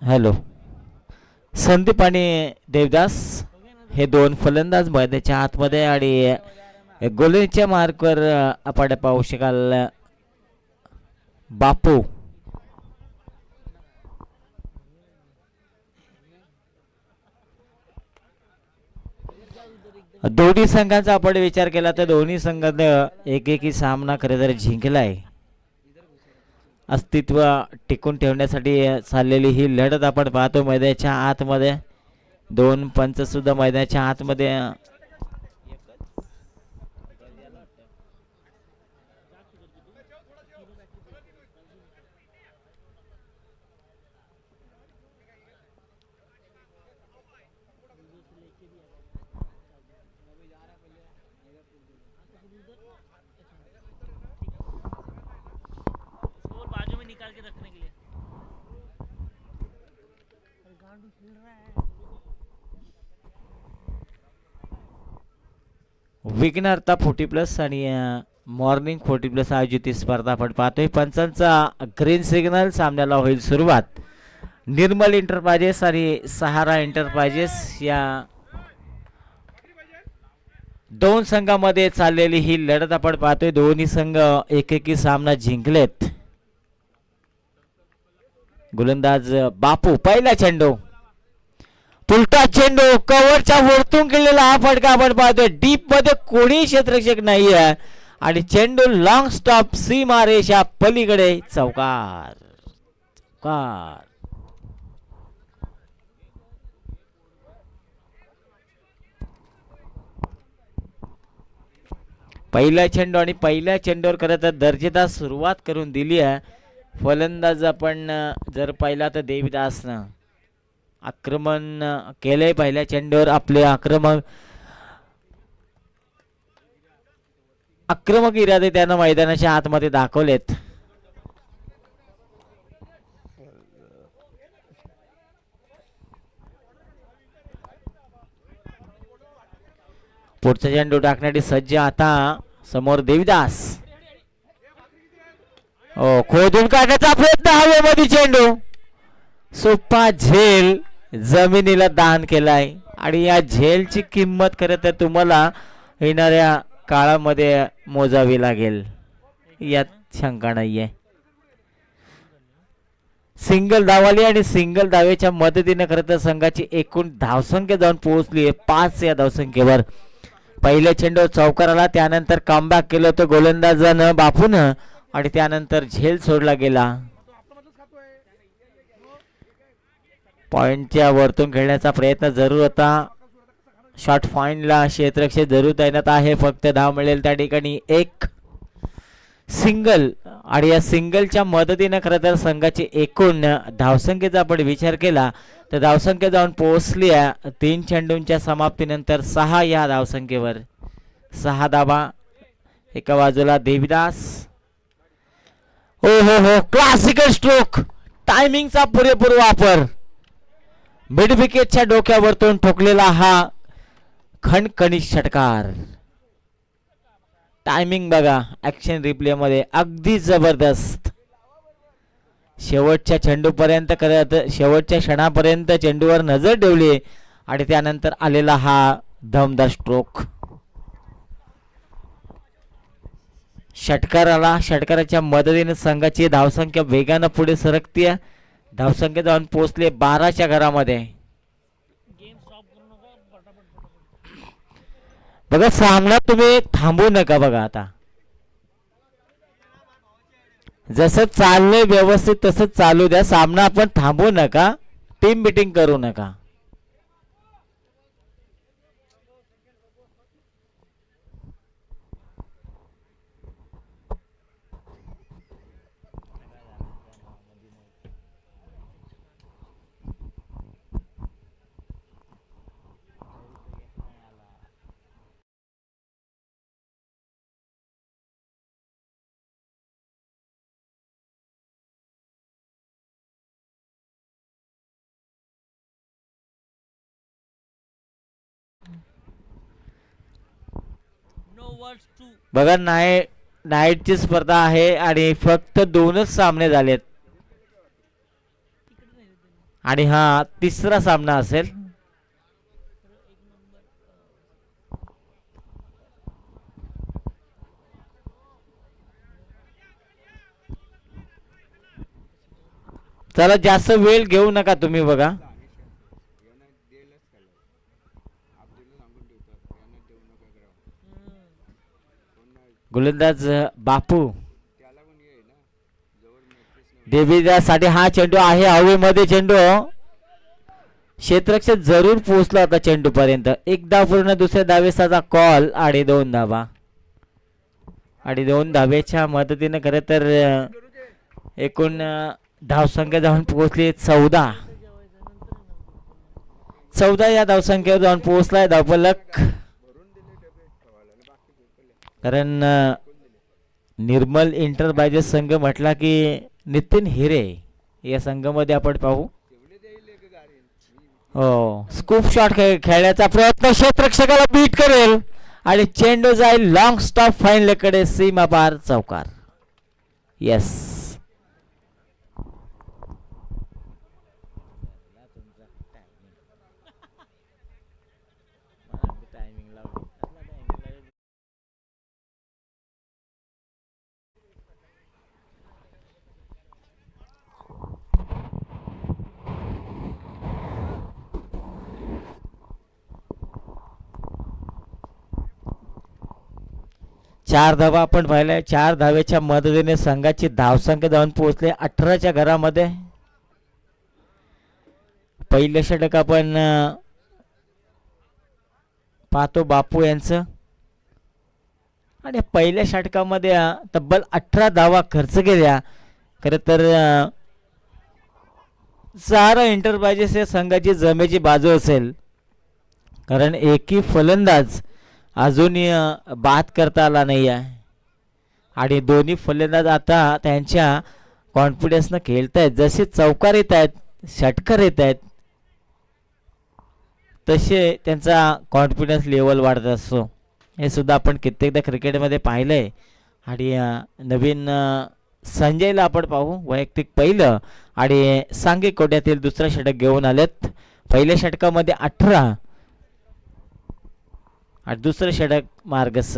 Hello, Sandeep आणि देवदास हे दोन फलंदाज मैदानाच्या आतमध्ये आणि गोलंदाजीच्या मार्कवर आपण पाहू शकाल बापू. दोन्ही संघांचा आपण विचार केला तर दोन्ही संघांनी एकेकी सामना खरं तर जिंकलाय. अस्तित्व टिकून ठेवण्यासाठी चाललेली ही लढत आपण पाहतो मैदानाच्या आतमध्ये. दोन पंच सुद्धा मैदानाच्या आतमध्ये विघ्नहर्ता 40+ आणि मॉर्निंग 40+ आयोजित ही स्पर्धा आपण पाहतोय. पंचांचा ग्रीन सिग्नल सामन्याला होईल सुरुवात. निर्मल एंटरप्राइजेस आणि सहारा एंटरप्राइजेस या दोन संघांमध्ये चाललेली ही लढत आपण पाहतोय. दोन्ही संघ एकेकी सामना जिंकलेत. गोलंदाज बापू, पहिला चेंडू, उलटा चेंडू, कव्हरच्या वरतून केलेला हा फटका आपण पाहतोय. डीप मध्ये कोणी क्षेत्ररक्षक नाही आहे आणि चेंडू लॉंग स्टॉप सीमारेषा पलीकडे चौकार. चौकार. पहिला चेंडू आणि पहिल्या चेंडूवर खरं तर दर्जेदार सुरुवात करून दिली आहे. फलंदाज आपण जर पाहिला तर देवीदासनं आक्रमण केलंय. पहिल्या चेंडूवर आपले आक्रमक इरादे त्यानं मैदानाच्या आतमध्ये दाखवलेत. पुढचा चेंडू टाकण्यासाठी सज्ज आता समोर देवीदास. खोदून काढण्याचा प्रयत्न, हवेमध्ये चेंडू, सोपा झेल जमिनीला दान केलाय आणि या झेलची किंमत खरं तर तुम्हाला येणाऱ्या काळामध्ये मोजावी लागेल, यात शंका नाहीये. सिंगल धावाली आणि सिंगल धावेच्या मदतीने खरं तर संघाची एकूण धावसंख्या जाऊन पोहोचली आहे 5 या धावसंख्येवर. पहिल्या चेंडूवर चौकार आला, त्यानंतर कमबॅक केलं होतं गोलंदाजानं बापूनं आणि त्यानंतर झेल सोडला गेला. पॉइंटच्या वरतून खेळण्याचा प्रयत्न जरूर होता. शॉट पॉइंटला क्षेत्ररक्षक जरूर तैनात आहे. फक्त धाव मिळेल त्या ठिकाणी एक सिंगल आणि या सिंगलच्या मदतीने खरं तर संघाची एकूण धावसंख्येचा आपण विचार केला तर धावसंख्या जाऊन पोहोचली आहे 3 चेंडूंच्या समाप्तीनंतर 6 या धावसंख्येवर. 6 धावा. एका बाजूला देवीदास. हो हो हो, क्लासिकल स्ट्रोक, टायमिंगचा पुरेपूर वापर. मिड विकेटच्या डोक्यावरतून ठोकलेला हा खणखणीत षटकार. टायमिंग बघा ऍक्शन रिप्ले मध्ये अगदी जबरदस्त. शेवटच्या चेंडूपर्यंत करत शेवटच्या क्षणापर्यंत चेंडूवर नजर ठेवली आणि त्यानंतर आलेला हा दमदार स्ट्रोक. षटकाराला षटकाराच्या मदतीने संघाची धावसंख्या वेगानं पुढे सरकते. धावसंख्या जाऊन पोहोचले 12च्या घरामध्ये. बघा सामना तुम्ही थांबवू नका. बघा आता जसं चाललंय व्यवस्थित तसंच चालू द्या. सामना आपण थांबवू नका, टीम मीटिंग करू नका. बघा नाईटची स्पर्धा आहे आणि फक्त 2च सामने झालेत. आणि हा तिसरा सामना असेल. चला जास्त वेळ घेऊ नका तुम्ही बघा. गोलंदाज बापू देवीदासाठी हा चेंडू आहे हवेमध्ये. चेंडू क्षेत्ररक्षक जरूर पोहोचला होता चेंडू पर्यंत. एकदा पूर्ण दुसऱ्या धावेचा कॉल आणि 2 धावा. आणि 2 धावेच्या मदतीने खरं तर एकूण धावसंख्या जाऊन पोहोचली 14. 14 या धावसंख्येवर जाऊन पोहोचलाय धावफलक. कारण निर्मल इंटरप्राइजेस संघ म्हटला की नितीन हिरे या संघामध्ये आपण पाहू. हो स्कूप शॉट खेळण्याचा प्रयत्न क्षेत्ररक्षकाला बीट करेल आणि चेंडू जाईल लॉंग स्टॉप फाईनल कडे सीमा पार चौकार. येस चार धावा आपण पाहिल्या. 4 धावेच्या मदतीने संघाची धावसंख्या जाऊन पोहोचले 18च्या घरामध्ये. पहिलं षटक आपण पाहतो बापू यांचं. आणि पहिल्या षटकामध्ये तब्बल 18 धावा खर्च केल्या. खरं तर 4 इंटरप्राइजेस या संघाची जमेची बाजू असेल. कारण एकही फलंदाज अजूनही बाद करता आला नाही आहे. आणि दोन्ही फलंदाज आता त्यांच्या कॉन्फिडन्सनं खेळतायत. जसे चौकार येत आहेत षटकार येत आहेत तसे त्यांचा कॉन्फिडन्स लेवल वाढत असतो. हे सुद्धा आपण कित्येकदा क्रिकेटमध्ये पाहिलंय. आणि नवीन संजयला आपण पाहू. वैयक्तिक पहिलं आणि सांघिक कोट्यातील दुसरं षटक घेऊन आलेत. पहिल्या षटकामध्ये 18 आणि दुसरं षटक मार्गस.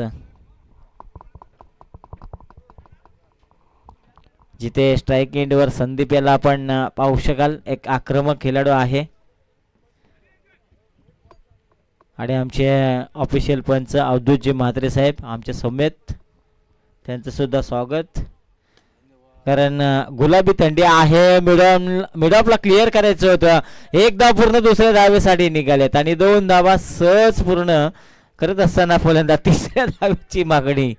जिथे स्ट्राईक एंडवर संदीप याला आपण पाहू शकाल. एक आक्रमक खेळाडू आहे. आणि आमचे ऑफिशियल पंच अवधूतजी म्हात्रे साहेब आमच्या समेत त्यांचं सुद्धा स्वागत. कारण गुलाबी थंडी आहे. मिडऑफला क्लिअर करायचं होतं. एकदा पूर्ण दुसऱ्या धावेसाठी निघालेत आणि 2 धावा सहज पूर्ण करत असताना फलंदाज तिसऱ्या धावेची मागणी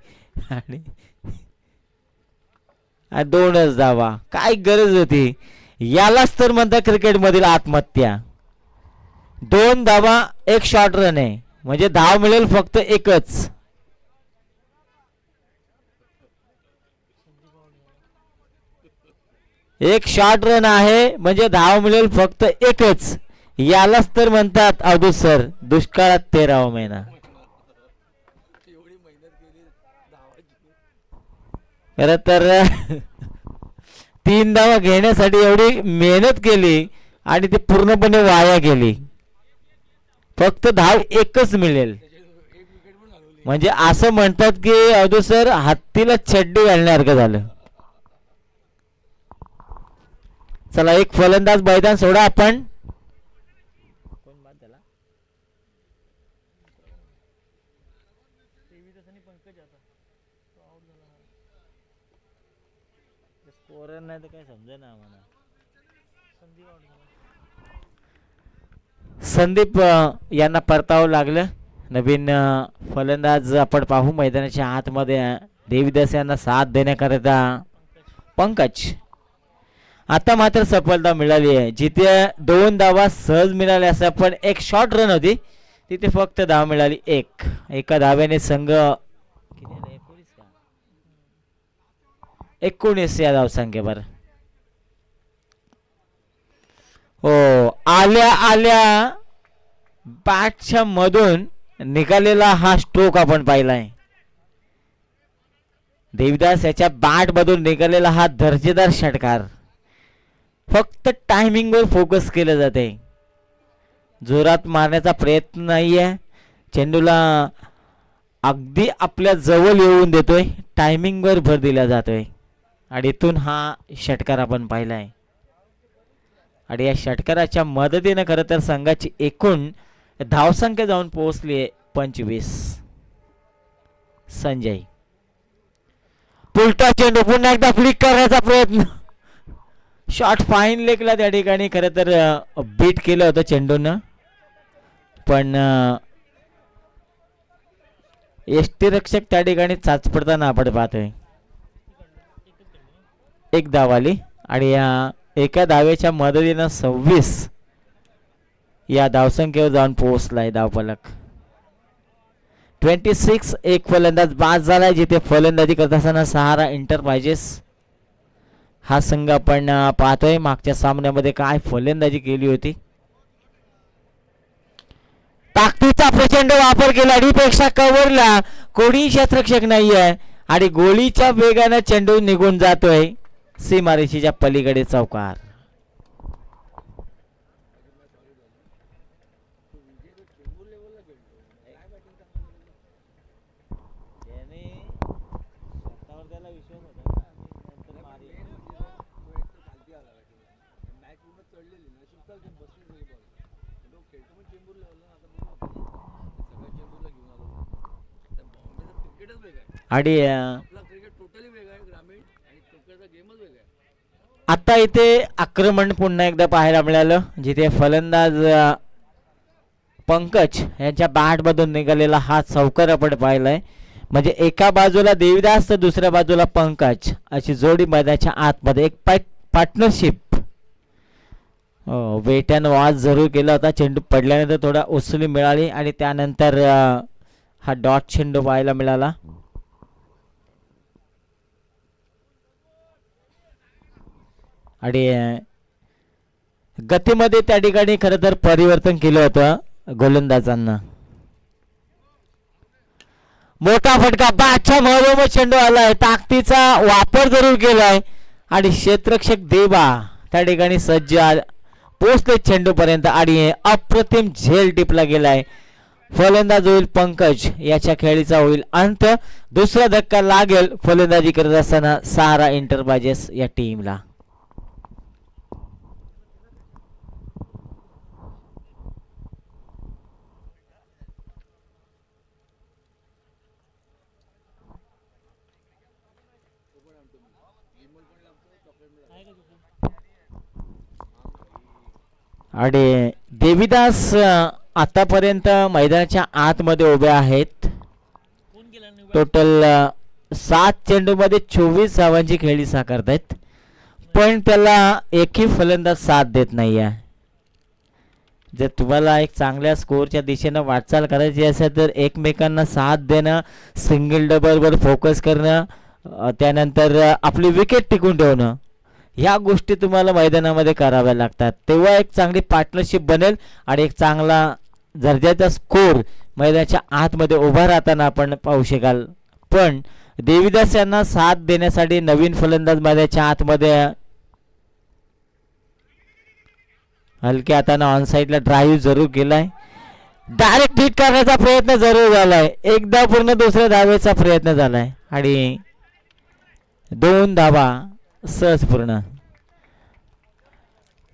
आणि 2च धावा. काय गरज होती. यालाच तर म्हणतात क्रिकेटमधील आत्महत्या. 2 धावा 1 शॉर्ट रन आहे म्हणजे धाव मिळेल फक्त एकच. एक शॉर्ट रन आहे म्हणजे धाव मिळेल फक्त एकच. यालाच तर म्हणतात अवधूत सर दुष्काळात 13वा महिना. खरं तर 3 धावा घेण्यासाठी एवढी मेहनत केली आणि ती पूर्णपणे वाया गेली. फक्त धाव एकच मिळेल म्हणजे असं म्हणतात की अवधूत सर हत्तीला चड्डी घालण्यासारखं झालं. चला एक फलंदाज मैदान सोडा आपण. नाही तर काय समजे ना आम्हाला. संदीप यांना परतावं लागलं. नवीन फलंदाज आपण पाहू मैदानाच्या आतमध्ये. देवीदास यांना साथ देण्याकरिता पंकज. आता मात्र सफलता मिळाली आहे. जिथे 2 धावा सहज मिळाल्या असं पण 1 शॉर्ट रन होती तिथे फक्त धाव मिळाली 1. एका धाव्याने संघ 19 या धावसंख्येवर. हो आल्या आल्या बॅटच्या मधून निघालेला हा स्ट्रोक आपण पाहिलाय. देवीदास याच्या बॅट मधून निघालेला हा दर्जेदार षटकार. फक्त टायमिंगवर फोकस केलं जाते. जोरात मारण्याचा प्रयत्न नाहीये. चेंडूला अगदी आपल्या जवळ येऊन देतोय. टायमिंगवर भर दिला जातोय आणि इथून हा षटकार आपण पाहिलाय. आणि या षटकाराच्या मदतीने खरं तर संघाची एकूण धावसंख्या जाऊन पोहोचली आहे 25. संजय पुलटा चेंडू पुन्हा एकदा फ्लिक करण्याचा प्रयत्न. शॉट फाईन लेगला त्या ठिकाणी खरं तर बीट केलं होतं चेंडूनं, पण यष्टीरक्षक त्या ठिकाणी चाचपडताना आपण पाहतोय. एक धाव आली आणि या एका धावेच्या मदतीनं 26 या धावसंख्येवर जाऊन पोहोचलाय धावफलक. 26. एक फलंदाज बाद झालाय, जिथे फलंदाजी करत असताना सहारा एंटरप्राइजेस हा संघ आपण पाहतोय. मागच्या सामन्यामध्ये काय फलंदाजी केली होती. ताकदीचा प्रचंड वापर केला. अडीपेक्षा कव्हरला कोणी क्षेत्ररक्षक नाहीये आणि गोळीच्या वेगाने चेंडू निघून जातोय सीमारेषेच्या पलीकडे चौकार. आणि आता इथे आक्रमण पुन्हा एकदा पाहायला मिळालं, जिथे फलंदाज पंकज यांच्या बॅट मधून निघालेला हा चौकार आपण पाहिलाय. म्हणजे एका बाजूला देवीदास तर दुसऱ्या बाजूला पंकज अशी जोडी मैदानाच्या आतमध्ये एक पार्टनरशिप. वेट अँड वॉच जरूर केला होता. चेंडू पडल्यानंतर थोडा उसळी मिळाली आणि त्यानंतर हा डॉट चेंडू पाहायला मिळाला. आणि गतीमध्ये त्या ठिकाणी खरं तर परिवर्तन केलं होतं गोलंदाजांना. मोठा फटका, बादच्या मधोमध चेंडू आलाय. ताकदीचा वापर जरूर केलाय आणि क्षेत्ररक्षक देवा त्या ठिकाणी सज्ज पोहोचले चेंडू पर्यंत आणि अप्रतिम झेल टिपला गेलाय. फलंदाज होईल पंकज, याच्या खेळीचा होईल अंत. दुसरा धक्का लागेल फलंदाजी करत असताना सहारा एंटरप्राइजेस या टीमला. आणि देवीदास आतापर्यंत मैदानाच्या आतमध्ये उभे आहेत. टोटल 7 चेंडूमध्ये 24 धावांची खेळी साकारतायत, पण त्याला एकही फलंदाज साथ देत नाही आहे. जर तुम्हाला एक चांगल्या स्कोअरच्या दिशेनं वाटचाल करायची असेल तर एकमेकांना साथ देणं, सिंगल डबलवर फोकस करणं, त्यानंतर आपली विकेट टिकून ठेवणं, ह्या गोष्टी तुम्हाला मैदानामध्ये कराव्या लागतात. तेव्हा एक चांगली पार्टनरशिप बनेल आणि एक चांगला दर्जाचा स्कोर मैदानाच्या आतमध्ये उभा राहताना आपण पाहू शकाल. पण देवीदास यांना साथ देण्यासाठी नवीन फलंदाज मैदानाच्या आतमध्ये हलक्या हाताने ऑन साईडला ड्राईव्ह जरूर केलाय. डायरेक्ट हिट करण्याचा प्रयत्न जरूर झालाय. एकदा पूर्ण दुसऱ्या धावेचा प्रयत्न झालाय आणि 2 धावा सहज पूर्ण.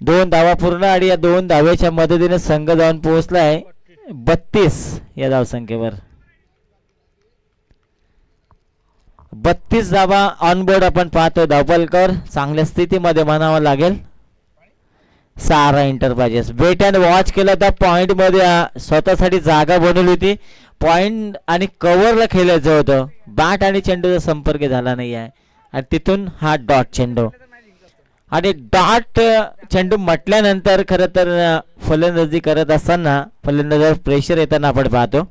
2 धावा पूर्ण आणि या 2 धावेच्या मदतीने संघ जाऊन पोहोचलाय 32 या धावसंख्येवर. 32 धावा ऑनबोर्ड आपण पाहतो. धावफलकावर चांगल्या स्थितीमध्ये म्हणावं लागेल सहारा एंटरप्राइजेस. वेट अँड वॉच केला तर पॉइंट मध्ये स्वतःसाठी जागा बनवली होती. पॉइंट आणि कव्हरला खेळायचं होतं. बॅट आणि चेंडूचा संपर्क झाला नाही आहे आणि तिथून हा डॉट चेंडू. आणि डॉट चेंडू म्हटल्यानंतर खरं तर फलंदाजी करत असताना फलंदाजावर प्रेशर येताना आपण पाहतो.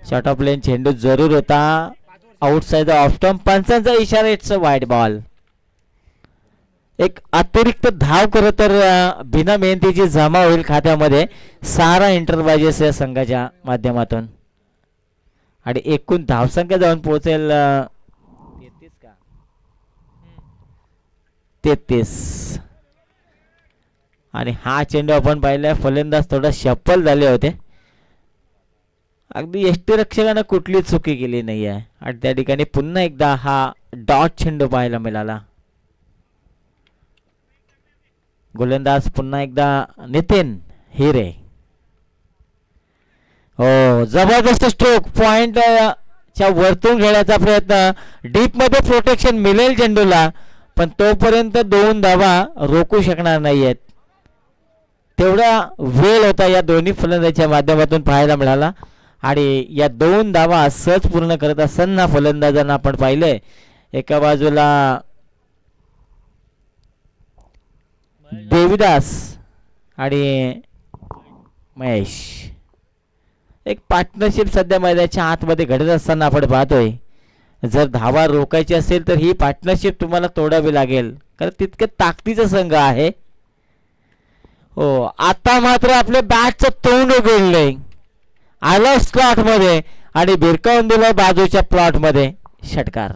शॉर्ट ऑफ लेन चेंडू जरूर होता. Outside off stump. पंचांचा इशारा, इट्स अ वाईड बॉल. एक अतिरिक्त धाव खरं तर बिना मेहनतीची जमा होईल खात्यामध्ये सहारा एंटरप्राइजेस या संघाच्या माध्यमातून आणि एकूण धावसंख्या जाऊन पोहोचेल 33. आणि हा चेंडू आपण पाहिला फलंदाज थोडा शप्पल झाले होते. अगदी यष्टीरक्षकानं कुठली चुकी केली नाही आहे आणि त्या ठिकाणी पुन्हा एकदा हा डॉट चेंडू पाहायला मिळाला. गोलंदाज पुन्हा एकदा नितीन हिरे. हो, जबरदस्त स्ट्रोक. पॉइंट च्या वरतून घेण्याचा प्रयत्न. डीप मध्ये प्रोटेक्शन मिळेल चेंडूला, पण तोपर्यंत 2 धावा रोखू शकणार नाहीयेत. तेवढा वेळ होता या दोन्ही फलंदाजाच्या माध्यमातून पाहायला मिळाला आणि या 2 धावा सहज पूर्ण करत असताना फलंदाजांना आपण पाहिले. एका बाजूला देविदास आणि महेश. एक पार्टनरशिप सध्या मैदानाच्या आतमध्ये घडत असताना आपण पाहतोय. जर धावा रोखायची असेल तर ही पार्टनरशिप तुम्हाला तोडावी लागेल, कारण तितके ताकदीचा संघ आहे. हो, आता मात्र आपल्या बॅटचं तोंड उघडलंय. आलं स्लॉट मध्ये आणि भिरकावून दिलं बाजूच्या प्लॉट मध्ये. षटकार.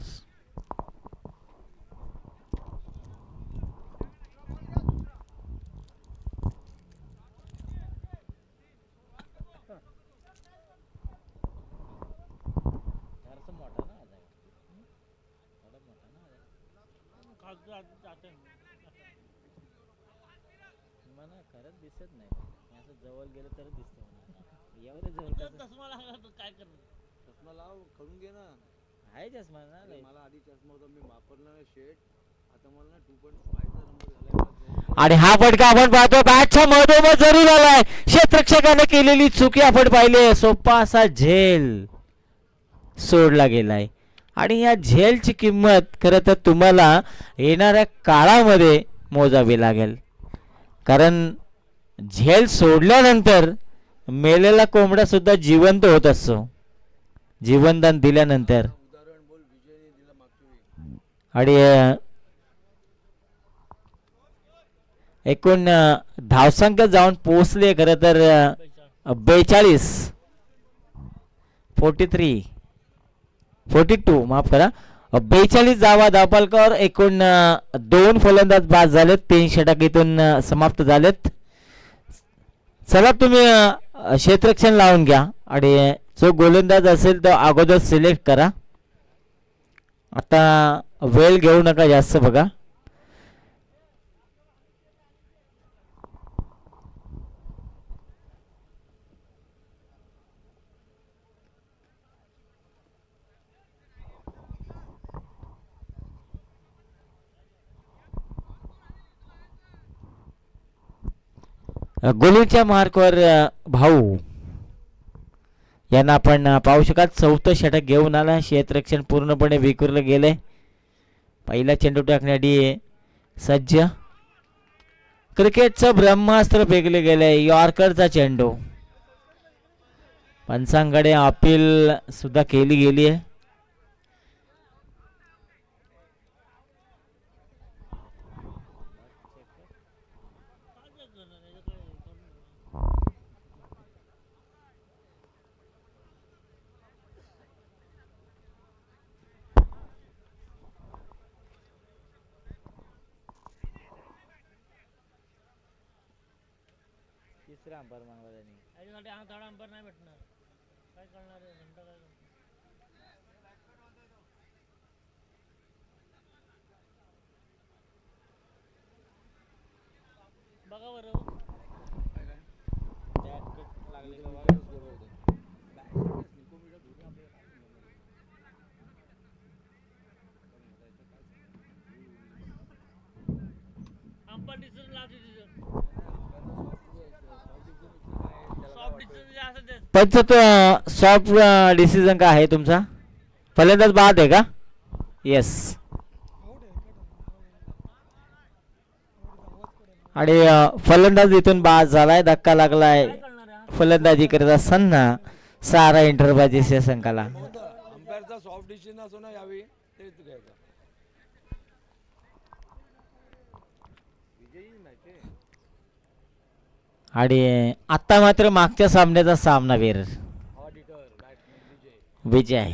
दिसत नाही, असं जवळ गेलं तर दिसतं. एवढं जवळ चष्मा लागला काय करणार? चष्मा लाव, करून घे ना. आहे चष्मा ना. मला आधी चष्मा होता, मी वापरला नाही शेट. आता मला 2.5 नंबर झाला. आणि हा फटका आपण पाहतो बॅटच्या मधोमध जरी झालाय. क्षेत्ररक्षकाने केलेली चुकी आपण पाहिली. सोपा असा झेल सोडला गेलाय आणि या झेलची किंमत खरं तर तुम्हाला येणाऱ्या काळामध्ये मोजावी लागेल, कारण झेल सोडल्यानंतर मेलेला कोंबडा सुद्धा जिवंत होत असतो जीवनदान दिल्यानंतर. आणि एकूण धावसंख्य जाऊन पोहोचले खरं तर 42 माफ करा, 42 धावा धावपालकर. एकूण 2 फलंदाज बाद झालेत, 3 षटकातून समाप्त झालेत. चला तुम्ही क्षेत्ररक्षण लावून घ्या आणि जो गोलंदाज असेल तो अगोदर सिलेक्ट करा. आता वेळ घेऊ नका जास्त. बघा गोलीच्या मार्कवर भाऊ यांना आपण पाहू शकाल. 4थं षटक घेऊन आला. क्षेत्ररक्षण पूर्णपणे विखुरलं गेले. पहिला चेंडू टाकण्यासाठी सज्ज. क्रिकेटचं ब्रह्मास्त्र फेकले गेले. यॉर्करचा चेंडू. पंचांकडे अपील सुद्धा केली गेली आहे. तिसरा अंपायर मागला त्यांनी. हा थोडा अंपायर नाही भेटणार, काय करणार आहे घंटा काय. बघा बरं लागले अंपायर डिसिजन लागते. पंच सॉफ्ट डिसिजन का आहे तुमचा? फलंदाज बाद आहे का? येस. आणि फलंदाज इथून बाद झालाय. धक्का लागलाय फलंदाजी करत असताना सारा इंटरबाजीच्या संघाला. आणि आता मात्र मागच्या सामन्याचा सामनावीर विजय,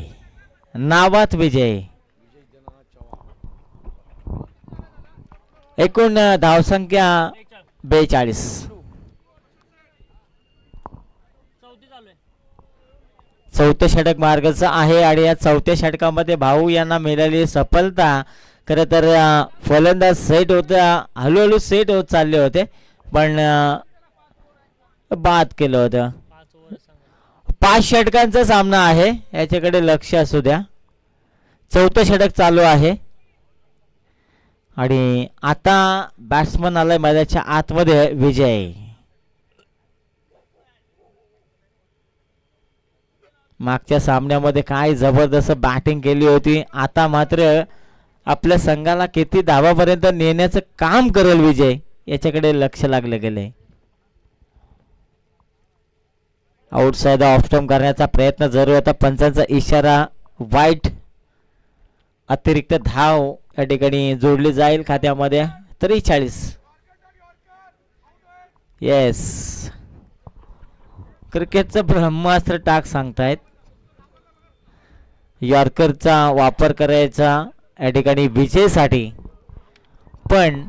नावात विजय. एकूण धावसंख्या 42. चौथं षटक मार्गाचं आहे आणि या चौथ्या षटकामध्ये भाऊ यांना मिळालेली सफलता. खरं तर फलंदाज सेट होता, हळूहळू सेट होत चालले होते पण बाद केलं होतं. 5 षटकांचा सामना आहे, याच्याकडे लक्ष असू द्या. चौथं षटक चालू आहे आणि आता बॅट्समन आलाय मैदानाच्या आतमध्ये विजय. मागच्या सामन्यामध्ये काय जबरदस्त बॅटिंग केली होती, आता मात्र आपल्या संघाला किती धावापर्यंत नेण्याचं काम करेल विजय, याच्याकडे लक्ष लागले गेले. आउटसाइड ऑफ स्टंप करण्याचा प्रयत्न जरूर होता, पंचांचा इशारा वाईट. अतिरिक्त धाव या ठिकाणी जोडली जाईल खात्यामध्ये. 43. येस, क्रिकेटचं ब्रह्मास्त्र टाक सांगतायत. यॉर्करचा वापर करायचा या ठिकाणी विजयसाठी, पण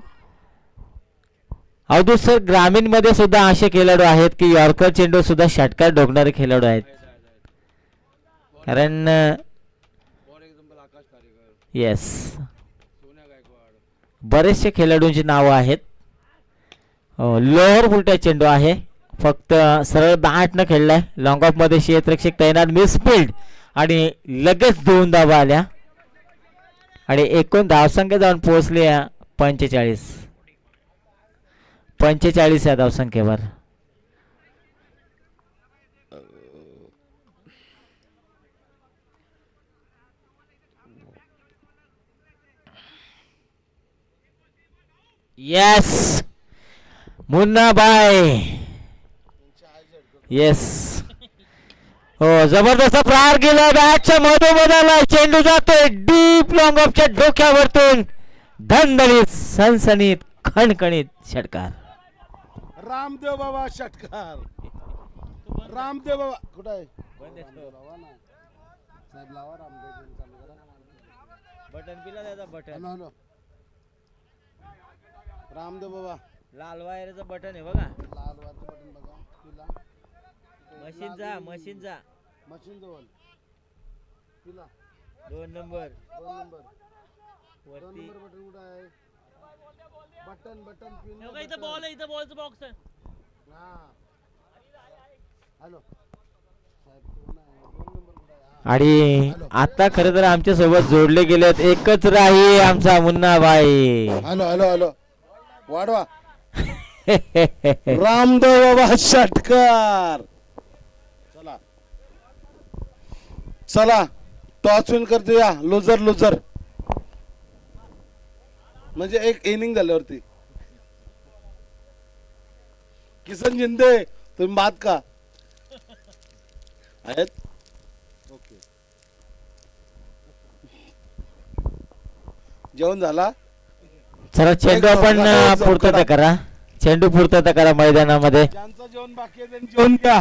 अवधूत सर ग्रामीण मध्ये सुद्धा असे खेळाडू आहेत की यॉर्कर चेंडू सुद्धा षटकार ठोकणारे खेळाडू आहेत. कारण येस, बरेचसे खेळाडूंची नावं आहेत. लोअर फुलटा चेंडू आहे, फक्त सरळ बॅट न खेळलाय. लॉंग ऑफ मध्ये क्षेत्ररक्षक तैनात, मिसफिल्ड आणि लगेच 2 धावा आल्या आणि एकूण धावसंख्या जाऊन पोहोचली 45. 45 या धावसंख्येवर. Yes Munna Bhai, yes. हो, जबरदस्त प्रहार केला, बॅटच्या मधोमध आला, चेंडू जातोय डीप लॉंग ऑफच्या डोक्यावरतून. धनधनीत, सनसनीत, खणखणीत षटकार. रामदेव बाबा षटकार. रामदेव बाबा कुठे आहे? बटन पिला त्याचा बटन. हॅलो, रामदेव बाबा लाल वायरचं बटन आहे बघा, लाल वायरचं बटन बघा. पिला मशीन जा मशीन जवळ पिला 2 नंबर 2 नंबर वरती. बटन कुठं आहे? बटन पिन हे इथं बॉल आहे, इथं बॉलचं बॉक्स आहे. हा, हॅलो साहेब, 2 नंबर कुठं आहे? आणि आता खरं तर आमच्या सोबत जोडले गेलेत एकच राही आमचा मुन्नाबाई. हॅलो हॅलो हॅलो, वाढवा. रामदेव बाबा षटकार. चला चला, टॉस विन करते या. लुजर म्हणजे एक इनिंग झाल्यावरती. किसन जिंदे तुम्ही बाद का आहेत? ओके, जेवण झाला? चला चेंडू आपण पूर्तता करा, चेंडू पूर्तता करा मैदानामध्ये. ज्यांचं जेवण बाकी आहे त्यांनी जेवण घ्या.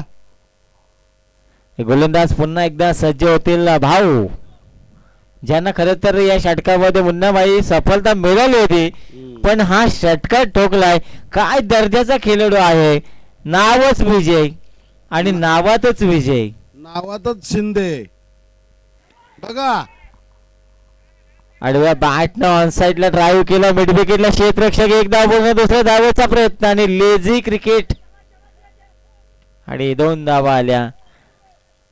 गोलंदाज पुन्हा एकदा सज्ज होतील. भाऊ ज्यांना खरं तर या षटकामध्ये मुन्नाबाई सफलता मिळाली होती, पण हा षटकार ठोकलाय. काय दर्जाचा खेळाडू आहे, नावच विजय आणि नावातच विजय. नावातच शिंदे बघा. आडव्या बॅटनं ऑन साइडला ड्राईव्ह केला, मिड विकेटला क्षेत्ररक्षक, एक धाव पूर्ण, दुसऱ्या धावेचा प्रयत्न आणि लेझी क्रिकेट आणि 2 धावा आल्या.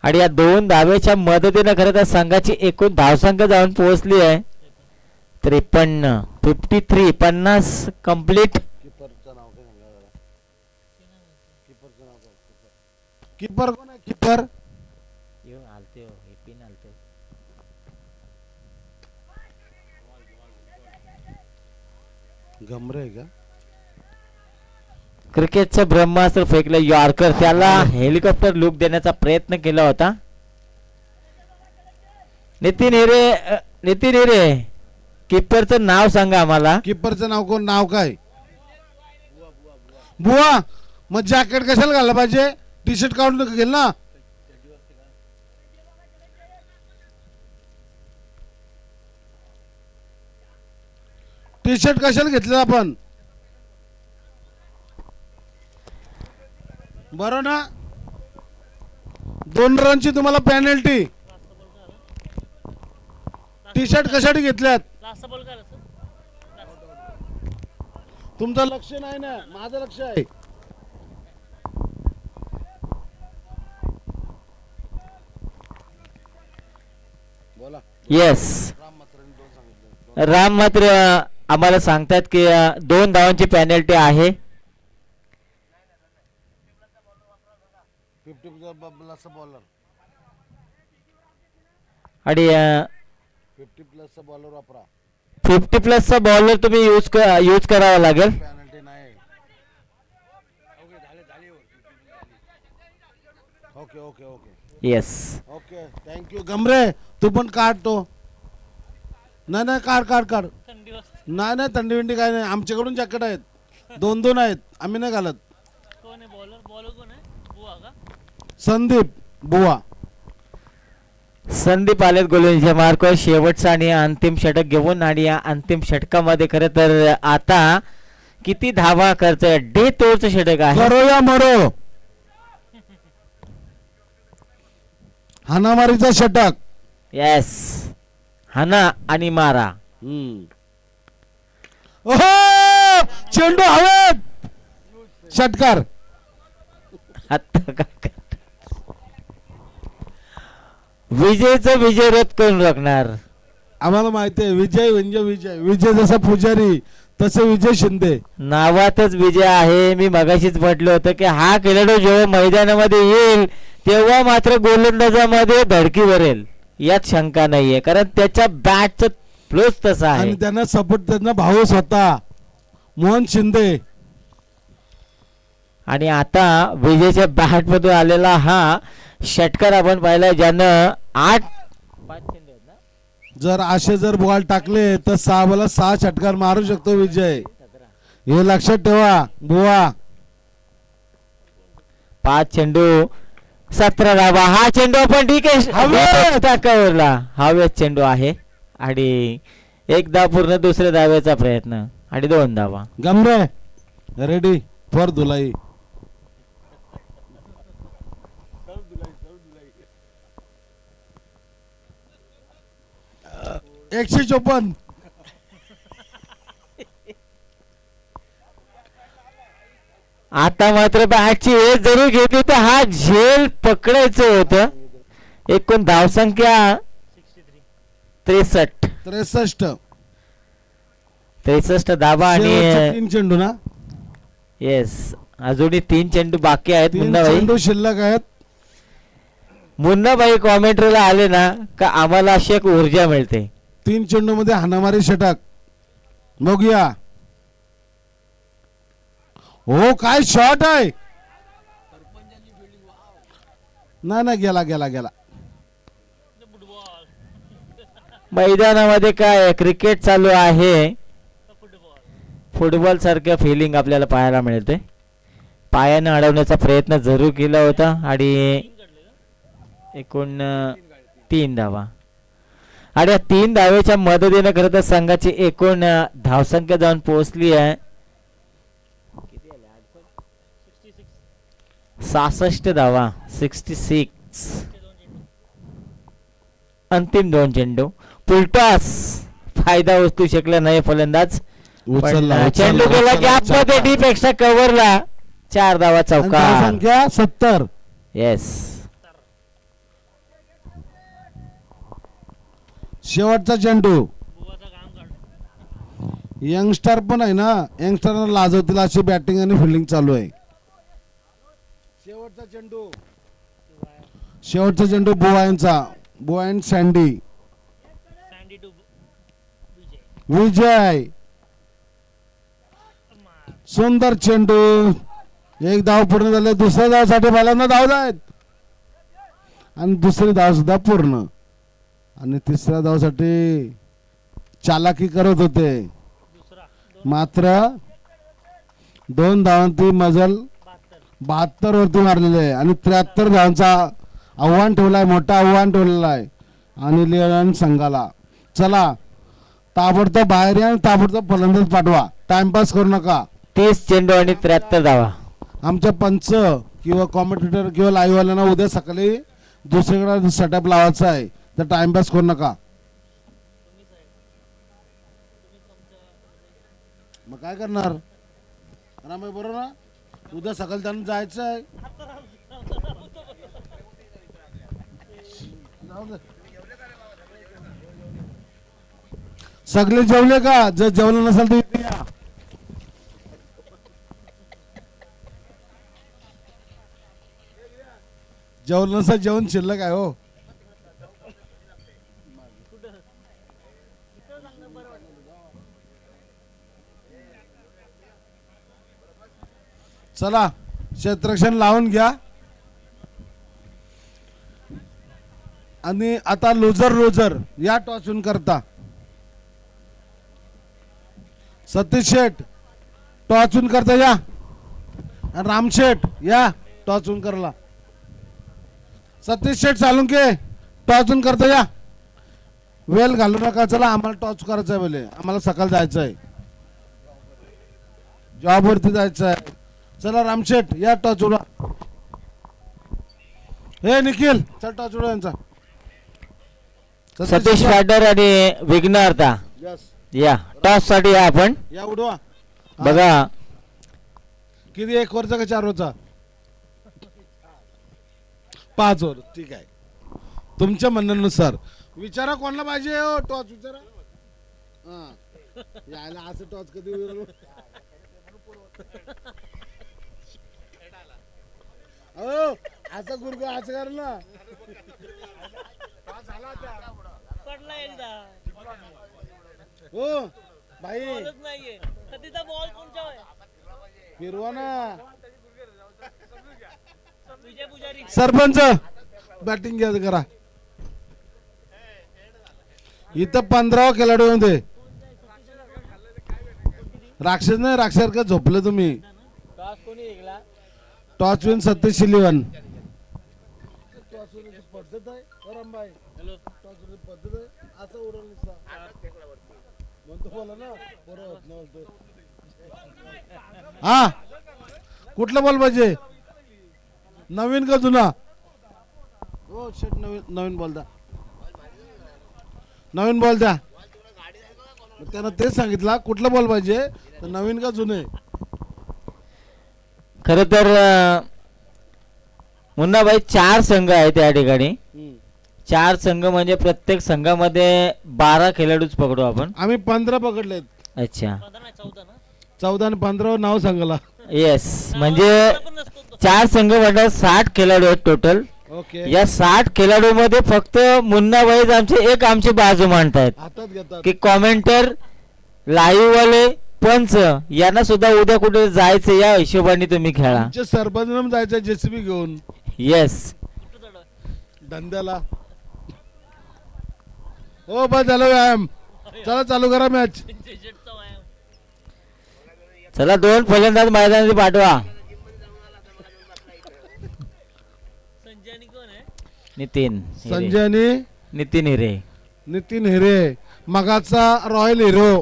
आणि या 2 धावेच्या मदतीनं खरं तर संघाची एकूण धावसंख्या जाऊन पोहोचली आहे 53. 53 50 कंप्लीट. कीपर कोण आहे? कीपर घमरे आहे का? क्रिकेटचं ब्रह्मास्त्र फेकलं यॉर्कर, त्याला हेलिकॉप्टर लुक देण्याचा प्रयत्न केला होता. नितीन हिरे कीपरचं नाव सांगा आम्हाला. कीपरचं नाव कोण? नाव काय? बुवा. मग जॅकेट कशाला घालला पाहिजे? टी शर्ट काढून घेल ना. टी शर्ट कशाला घेतले आपण? बरं ना, 2 रनची तुम्हाला पेनल्टी. टी शर्ट कशासाठी घेतल्यात? लास्टचा बॉल काय सर? तुमचं लक्ष नाही ना, माझं लक्ष आहे. बोला. येस, राम मात्र आम्हाला सांगतात की 2 धावांची पेनल्टी आहे. 50 प्लसचा बॉलर, आणि 50 प्लसचा बॉलर वापरा. 50 प्लसचा बॉलर तुम्ही यूज करावा लागेल. पेनल्टी नाही. Okay okay okay yes, okay, thank you. Gamre तू पण काढतो. नाही नाही, काढ काढ काढ. थंडी वाजते. नाही नाही, थंडी विंडी काय नाही. आमच्याकडून जॅकेट आहेत, 2-2 आहेत, आम्ही नाही घालत. कोण आहे बॉलर? बॉलर कोण आहे? बुवा का? संदीप बुवा. संदीप आलेत गोलंदाजीच्या मार्कवर शेवटचा आणि अंतिम षटक घेऊन. आणि या अंतिम षटकामध्ये खरं तर आता किती धावा खर्च, डे तोडचं षटक आहे. करो या मरो, हाणामारीचा षटक. येस, हाना आणि मारा. ओहो, चेंडू हवेत, षटकार. आता काय करणार? विजयचं विजय रथ करून राखणार. आम्हाला माहिती आहे, विजय म्हणजे विजय. विजय जसा पुजारी तसे विजय शिंदे. नावातच विजय आहे. मी मगाशीच म्हटलं होतं की हा खेळाडू जेव्हा मैदानामध्ये येईल तेव्हा मात्र गोलंदाजामध्ये धडकी भरेल, यात शंका नाहीये. कारण त्याच्या बॅटचं फ्लोच तसा आहे. आणि त्यांना सपोर्ट त्यांना भाऊ स्वतः मोहन शिंदे. आणि आता विजयच्या बॅट मधून आलेला हा षटकार आपण पाहिला, ज्यानं 5 चेंडू आहेत ना? जर असे जर बॉल टाकले तर 6 बॉलला 6 षटकार मारू शकतो विजय. हे लक्षात ठेवा बुवा. 5 चेंडू 17 धावा. हा चेंडू आपण ठीक आहे टाकावरला हवेत चेंडू आहे. आणि 1 धाव पूर्ण, दुसऱ्या धाव्याचा प्रयत्न आणि 2 धावा. गमरे रेडी फॉर धुलाई. 154. आता मात्र बॅटची एज जरूर घेतली तर हा झेल पकडायचं होतं. एकूण धावसंख्या 63 धावा. आणि 3 चेंडू ना? येस, अजूनही 3 चेंडू बाकी आहेत. 3 मुन्नाबाई चेंडू शिल्लक आहेत. मुन्नाबाई कॉमेंट्रीला आले ना का आम्हाला अशी एक ऊर्जा मिळते. 3 चेंडू मध्ये हाणामारी षटक. बघूया. हो, काय शॉट आहे. नाही नाही, गेला गेला गेला. फुटबॉल. मैदानामध्ये काय क्रिकेट चालू आहे, फुटबॉल. फुटबॉल सारखं फिलिंग आपल्याला पाहायला मिळते. पायानं अडवण्याचा प्रयत्न जरूर केला होता. आणि एकूण 3 धावा. आणि या 3 धावेच्या मदतीने खरं तर संघाची एकूण धावसंख्या जाऊन पोहोचली आहे 66 धावा. 66. अंतिम 2 चेंडू. पुलटॉस फायदा उचलू शकला नाही फलंदाज. उचलला, चेंडू उचलला, गेला उचलला, गॅप मध्ये उचलला. Deep extra कव्हरला. 4 धावा चौकार. संख्या 70. येस, शेवटचा चेंडू. बुवाचं काम काढ. यंगस्टर पण आहे ना, यंगस्टरना लाजवतील अशी बॅटिंग आणि फिल्डिंग चालू आहे. शेवटचा चेंडू. शेवटचा चेंडू बुवायांचा. बुवा अँड सँडी. सँडी टू विजय. विजय. सुंदर चेंडू. 1 धाव पूर्ण झाले. दुसऱ्या धावसाठी बालांना धाव आहेत. आणि दुसरी धाव सुद्धा पूर्ण. आणि तिसऱ्या धावसाठी चालाकी करत होते, दुसरा. मात्र 2 धावांची मजल 72 वरती मारलेले आहे. आणि 73 धावांचा आव्हान ठेवलाय, मोठा आव्हान ठेवलेला आहे आणि लिओन संघाला. चला, ताबडतोब बाहेर या आणि ताबडतोब फलंदाज पाठवा. टाइमपास करू नका. 30 चेंडू आणि 73 धावा. आमच्या पंच किंवा कॉमेंटेटर किंवा लाईव्ह वाल्यांना उद्या सकाळी दुसरीकडे सेटअप लावायचा आहे, तर टाइमपास करू नका. मग काय करणार रामाई, बरोबर ना? उद्या सकाळी त्यांना जायचं आहे. जाऊ दे. सगळे जेवले का? जर जेवलं नसेल तर इथे या. जेवलं नसेल, जेवण शिल्लक आहे हो. चला क्षेत्ररक्षण लावून घ्या. आणि आता लुजर या टॉचून करता. सतीश शेठ टॉचून करता या. आणि राम शेठ या टॉचून करला. सतीश शेठ सालुंके टॉचून करता या. वेल घालू नका. चला आम्हाला टॉच करायचं आहे, बोले आम्हाला सकाळ जायचं आहे, जॉब वरती जायचं आहे. चला रामशेठ या टॉच उडा. हे निखिल चल टॉच उडा यांचा. सतीश पाटील आणि विघ्नहर्ता या टॉस साठी या आपण. या उडवा. बघा किती, 1 ओव्हरचा का 4 ओव्हरचा? 5 ओव्हर. ठीक आहे, तुमच्या म्हणण्यानुसार. विचारा कोणाला पाहिजे हो टॉच, विचारा. हा यायला असं टॉच कधी उडवलं? हो असं गुरगा असं कर ना. पडला एकदा. हो भाई बॉलच नाहीये. कधीचा बॉल कोणचा आहे? फिरवा ना. विजय पुजारी. सरपंच बॅटिंग घ्या करा. इथं 15 खेळाडू होते. राक्षस नाही, राक्षस का झोपले तुम्ही. टॉस कोणी जिंकला? टॉच विन सतीश शिलीवन. हा कुठला बॉल पाहिजे? नवीन का जुना? हो शेट नवीन बॉल द्या. नवीन बॉल द्या. त्यानं तेच सांगितलं कुठला बॉल पाहिजे, तर नवीन का जुने. खर तर मुन्नाबाई 4 संघ आहेत या ठिकाणी. 4 संघ म्हणजे प्रत्येक संघामध्ये 12 खेळाडूच पकडू आपण. आम्ही 15 पकडलेत. अच्छा 15 नाही 14 ना. 14 आणि 15 नाव सांगला. येस, म्हणजे पण नसतो तो. 4 संघ म्हणजे 60 खेळाडू आहेत टोटल. ओके या 60 खेळाडू मध्ये फक्त मुन्नाबाईच आमची बाजू मांडतायत. हातात घेतात. की कॉमेंटर, लाईव्ह वाले, पंच यांना सुद्धा उद्या कुठे जायचं या हिशोबाने तुम्ही खेळा. आमच्या सरपंच जायचं जेसीबी घेऊन. येस, कुठं चढ? धंद्याला. हो बस झालं व्यायाम. चला चालू करा मॅच. जेजेटचा व्यायाम. चला 2 फलंदाज मैदानात पाठवा. संजय आणि कोण आहे? नितीन संजय आणि नितीन हिरे. नितीन हिरे, मगाचा रॉयल हिरो.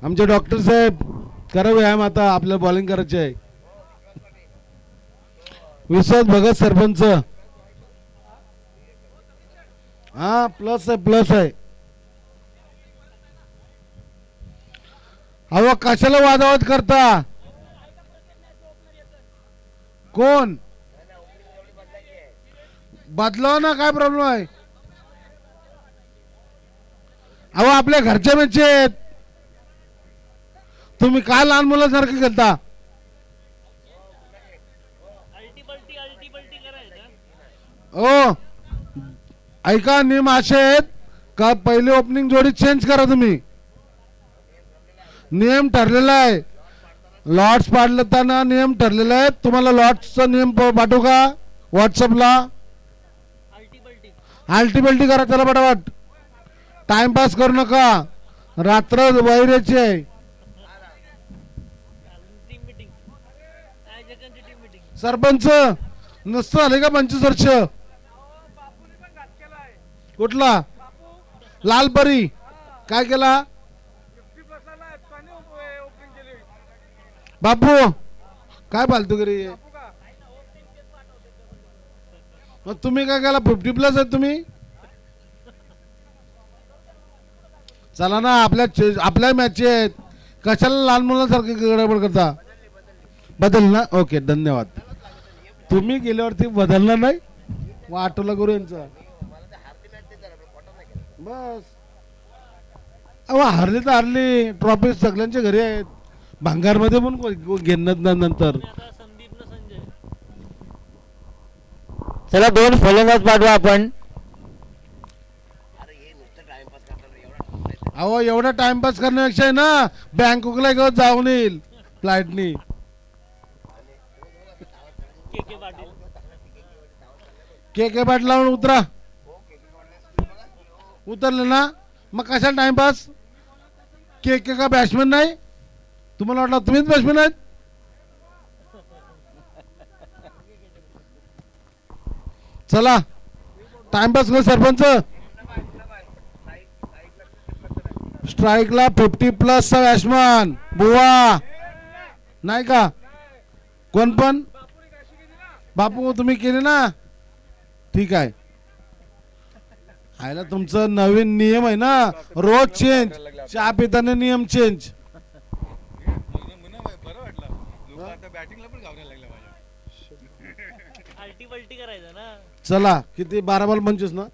आमचे डॉक्टर साहेब करा व्यायाम. आता आपल्याला बॉलिंग करायची आहे. विश्वास भगत सरपंच. हा प्लस आहे, प्लस आहे. अहो कशाला वादावाद करता? कोण बदलाव ना, काय प्रॉब्लेम आहे? अहो आपल्या घरच्या मॅच आहेत. तुम्ही काय लहान मुलासारखं करता? अल्टी बल्टी करायचं. हो ऐका, नियम असे आहेत का पहिले ओपनिंग जोडी चेंज करा तुम्ही. नियम ठरलेला आहे. लॉट्स पाडताना नियम ठरलेला आहे. तुम्हाला लॉट्सचा नियम पाठवू का व्हॉट्सअपला? आल्टी बल्टी करा त्याला पटापट. टाइमपास करू नका. रात्र वैराची आहे. Team meeting. आयोजकांची टीम मीटिंग. सरपंच नसतं आले का 25 वर्ष? कुठला? लालपरी. काय केला बापू? काय फालतूगिरी आहे? मग तुम्ही काय केला? 50+ आहे तुम्ही. चला ना, आपल्या मॅच आहेत, कशाला लहान मुलांसारखी गडबड करता? बदल ना. ओके, धन्यवाद. तुम्ही गेल्यावरती बदलणार नाही. आठवला करू यांचा बस. अहो हारली तर हारली, ट्रॉफी सगळ्यांच्या घरी आहेत. भांगारमध्ये पण घेणार नंतर. आता संदीप न संजय. चला 2 फलंदाज पाठवा आपण. अहो एवढा टाइमपास करण्यापेक्षा आहे ना बँकॉकला घेऊन जाऊन येईल फ्लाईटनी. के पाटील. के बॅट लावून उतरा. उतरले ना, मग कशाला टाइमपास? के का बॅट्समॅन नाही? तुम्हाला वाटलं तुम्हीच बॅट्समॅन आहेत? चला टाइमपास कर सरपंच. स्ट्राईकला 50+ बॅट्समॅन बुवा नाही का? कोण पण? बापू तुम्ही केले ना, ठीक आहे. आयला तुमचं नवीन नियम आहे ना, रोज चेंज. चहा पिताना नियम चेंज. आलटी पलटी करायचं ना. चला किती 12 बॉल 25 ना.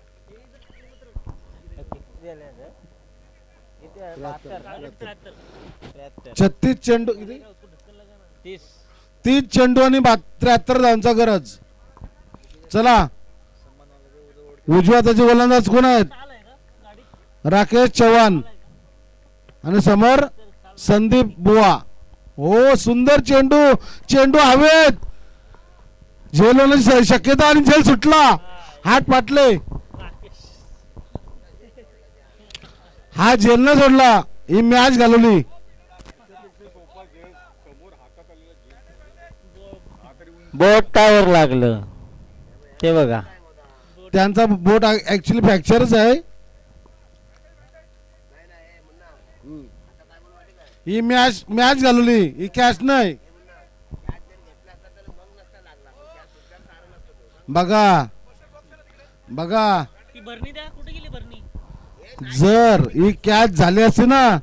36 चेंडू किती? 30 चेंडू आणि 73 धावांचा गरज. चला उजव्या हाताचे गोलंदाज कोण आहेत? राकेश चव्हाण आणि समोर संदीप बुवा. हो सुंदर चेंडू, चेंडू हवेत. झेल होण्याची शक्यता आणि झेल सुटला. हात पाटले. हा झेल न सोडला, ही मॅच घालवली. बोटावर लागलं ते बघा. त्यांचा बोट ऍक्च्युली फ्रॅक्चरच आहे. ही मॅच घालवली, ही कॅच नाही. बघा बघा, ती भरणी द्या. कुठे गेली भरणी? जर ही कॅच झाली असती ना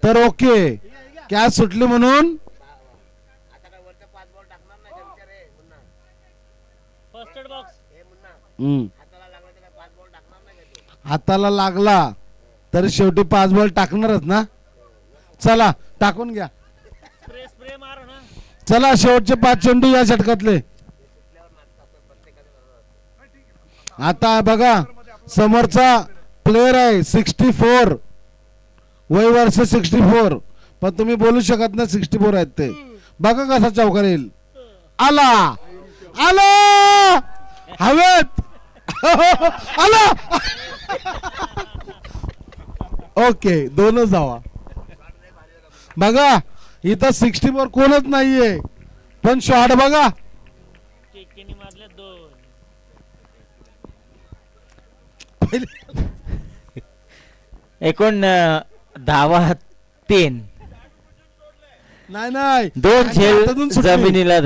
तर ओके. कॅच सुटली म्हणून फर्स्ट एड बॉक्स. हाताला लागला तर शेवटी 5 बॉल टाकणारच ना. चला टाकून घ्या. स्प्रे मारो ना. चला शेवटचे 5 चेंडू या षटकातले. आता बघा समोरचा प्लेयर आहे 64, वय वर्ष 64, पण तुम्ही बोलू शकत नाही 64 आहेत ते. बघा कसा चौकार येईल. आला आला हवेत आला. ओके, 2च धावा. बघा इथं 64 कोणच नाहीये, पण शॉट बघा. केकेनी मारल्या 2. एकूण धावा 3. नाही नाही 2 झेल हातातून सुटली. जमिनीला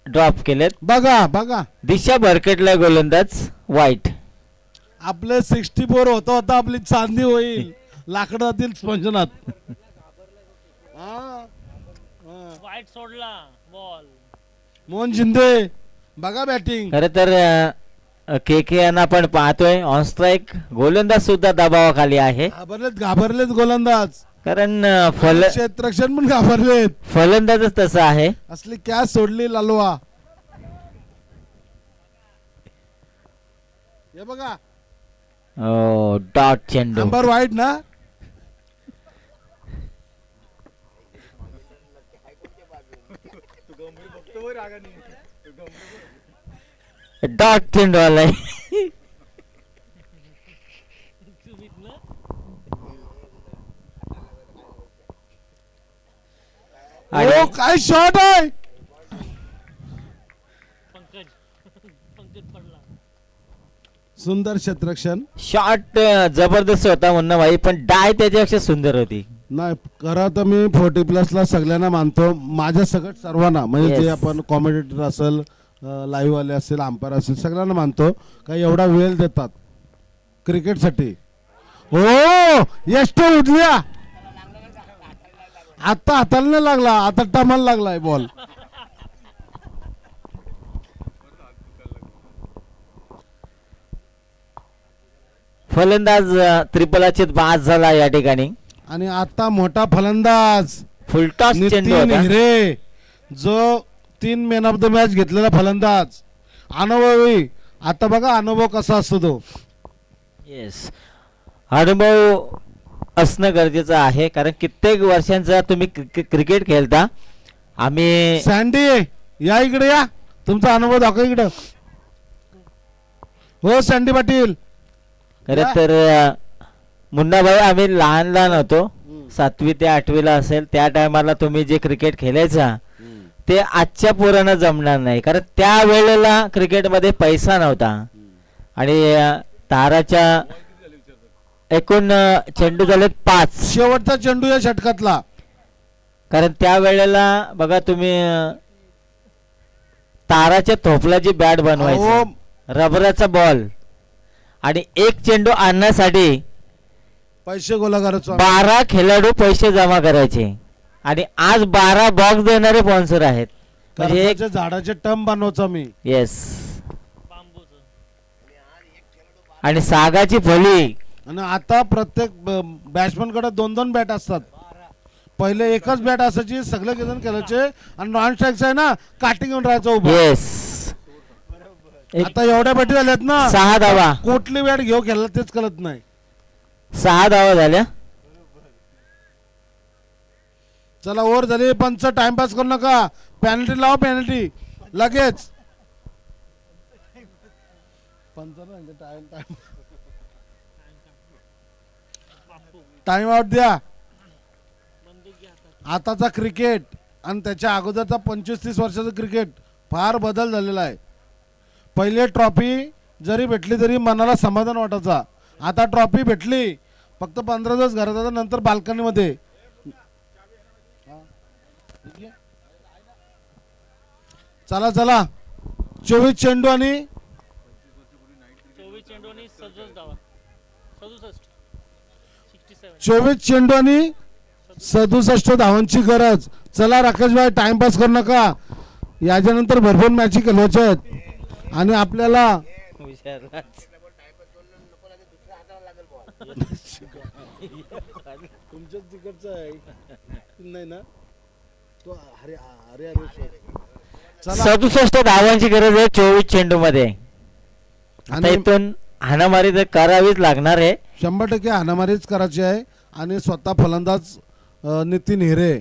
ड्रॉप केलेत. बघा बघा दिशा भरकटला गोलंदाज वाईट. आपले 64 होता होता आपली चांदी होईल लाकडातील स्पंजनात. वाईट सोडला बॉल. मोहन शिंदे बघा बॅटिंग. खर तर के यांना आपण पाहतोय ऑन स्ट्राईक. गोलंदाज सुद्धा दबावाखाली आहे, घाबरलेत गोलंदाज. कारण क्षेत्ररक्षण पण घाबरलेत. फलंदाजच तसं आहे. असली कॅच सोडली लालवा. हे बघा डॉट चेंडू. नंबर वाईट ना. डॉट चेंडू आलाय. ओ काय शॉट आहे. पंकज पंकज पडला. सुंदर क्षेत्ररक्षण. शॉट जबरदस्त होता मुन्ना भाई, पण डाय त्याच्यापेक्षा सुंदर होती. नाही खरं तर मी 40+ सगळ्यांना मानतो, माझ्या सगळं सर्वांना म्हणजे Yes. जे आपण कॉमेडिटर असेल, लाईव्ह वाले असेल, अंपायर असेल, सगळ्यांना मानतो का एवढा वेळ देतात क्रिकेटसाठी. हो यश तो उडल्या आता हाताला नाही लागला, आता टमाला लागलाय बॉल. फलंदाज त्रिपलाचित बाद झाला या ठिकाणी. आणि आता मोठा फलंदाज फुलटॉस चेंडू नितीन होता. हिरे, जो 3 मॅन ऑफ द मॅच घेतलेला फलंदाज, अनुभवी. आता बघा अनुभव कसा असतो तो. येस, अनुभव असणं गरजेचं आहे, कारण कित्येक वर्षांचा तुम्ही क्रिकेट खेळता. आम्ही सँडी या इकडे या, तुमचा अनुभव दाखव इकडे. हो सँडी पाटील. खरं तर मुन्नाभाई आम्ही लहान लहान होतो, 7वी ते 8वीला असेल त्या टायमाला तुम्ही जे क्रिकेट खेळायचा ते आजच्या पोरांना जमणार नाही, कारण त्या वेळेला क्रिकेटमध्ये पैसा नव्हता. आणि ताराच्या एकूण चेंडू झालेत 5. शेवटचा चेंडू या षटकातला. कारण त्या वेळेला बघा तुम्ही ताराच्या थोपलाची बॅट बनवायची, अहो, रबराचा बॉल, आणि एक चेंडू आणण्यासाठी पैसे गोळा करायचो. 12 खेळाडू पैसे जमा करायचे. आणि आज 12 बॉक्स देणारे स्पॉन्सर आहेत. म्हणजे एक कर्जाच्या झाडाचे टम बनवायचो मी. येस, बांबूचं. आणि सागाची फली. आणि आता प्रत्येक बॅट्समन कडे 2-2 बॅट असतात. पहिले एकच बॅट असायची, सगळे जण खेळायचे. आणि नॉन स्ट्राईकचा आहे ना, काठी घेऊन राहायचं उभं. येस, आता एवढ्या बॅटी झाल्यात ना, 6 धावा. कुठली बॅट घेऊ खेळला तेच कळत नाही. 6 धावा झाल्या. चला ओव्हर झाली, पंच टाइमपास करू नका, पेनल्टी लावा, पेनल्टी लगेच. टाइम आउट द्या. बंदूक घ्या हातात. आताचा क्रिकेट आणि त्याच्या अगोदरचा 25-30 वर्षाचं क्रिकेट फार बदल झालेला आहे. पहिले ट्रॉफी जरी भेटली तरी मनाला समाधान वाटायचा. आता ट्रॉफी भेटली फक्त 15 दिवस घरात जातात, नंतर बाल्कनीमध्ये. चला चला 24 चेंडू आणि 24 चेंडू आणि 67 धावा. 67. 67. 24 चेंडू आणि 67 धावांची गरज. चला राकेश भाई टाइमपास करू नका, याच्यानंतर भरपूर मॅची खेळवायच्या आहेत. आणि आपल्याला तुमच्याच तिकडचं आहे नाही ना तो. अरे अरे अरे 67 धावांची गरज आहे 24 चेंडू मध्ये. आता आणि इथून हाणामारी तर करावीच लागणार आहे. 100% हाणामारीच करायची आहे. आणि स्वतः फलंदाज नितीन हिरे,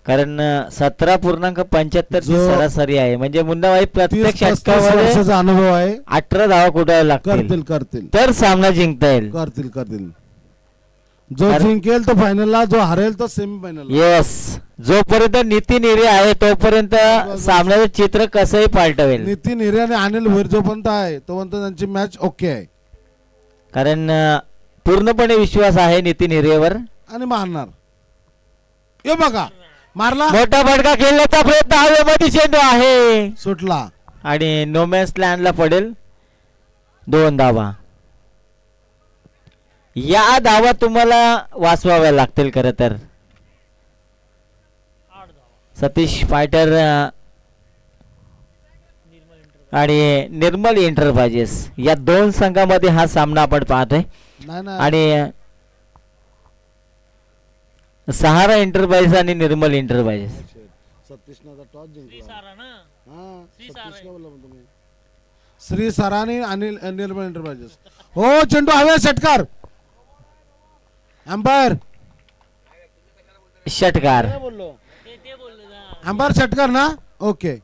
कारण 17.75 ची जो- सरासरी आहे. म्हणजे मुन्नाभाई प्रत्येक 30-35 षटकामध्ये वर्षाचा अनुभव आहे. 18 धावा कुठायला लागतील करतील करतील तर सामना जिंकता येईल. करतील करतील. जो कारण- जिंकेल तो फायनलला, जो हरेल तो सेमी फायनल. येस, जोपर्यंत नितीन हिरे आहे तोपर्यंत सामन्याचं चित्र कसंही पालटवेल. नितीन हिरे आणि अनिल भोईर जोपर्यंत आहे तोपर्यंत त्यांची मॅच ओके आहे. कारण पूर्णपणे विश्वास आहे नितीन हिरेवर. आणि मारणार. हे बघा मारला, मोठा फटका खेळण्याचा प्रयत्न हवेमध्ये चेंडू आहे सुटला. आणि नोमॅन्स लँडला पडेल 2 धावा. या धावा तुम्हाला वाचवाव्या लागतील खरं तर. 8 धावा. सतीश फायटर निर्मल इंटर. आणि निर्मल एंटरप्राइजेस या 2 संघामध्ये हा सामना आपण पाहतोय. नाही ना, आणि सहारा एंटरप्राइज आणि निर्मल एंटरप्राइजेस. सतीशनं टॉस श्री जिंकला. सारा ना. हा, श्री सतीश सारा काय बोलला मग तुम्ही? श्री सरानी आणि निर्मल एंटरप्राइजेस. हो चेंडू हवे षटकार. अंपायर षटकार. ते बोलले ना. अंपायर षटकार ना. ओके.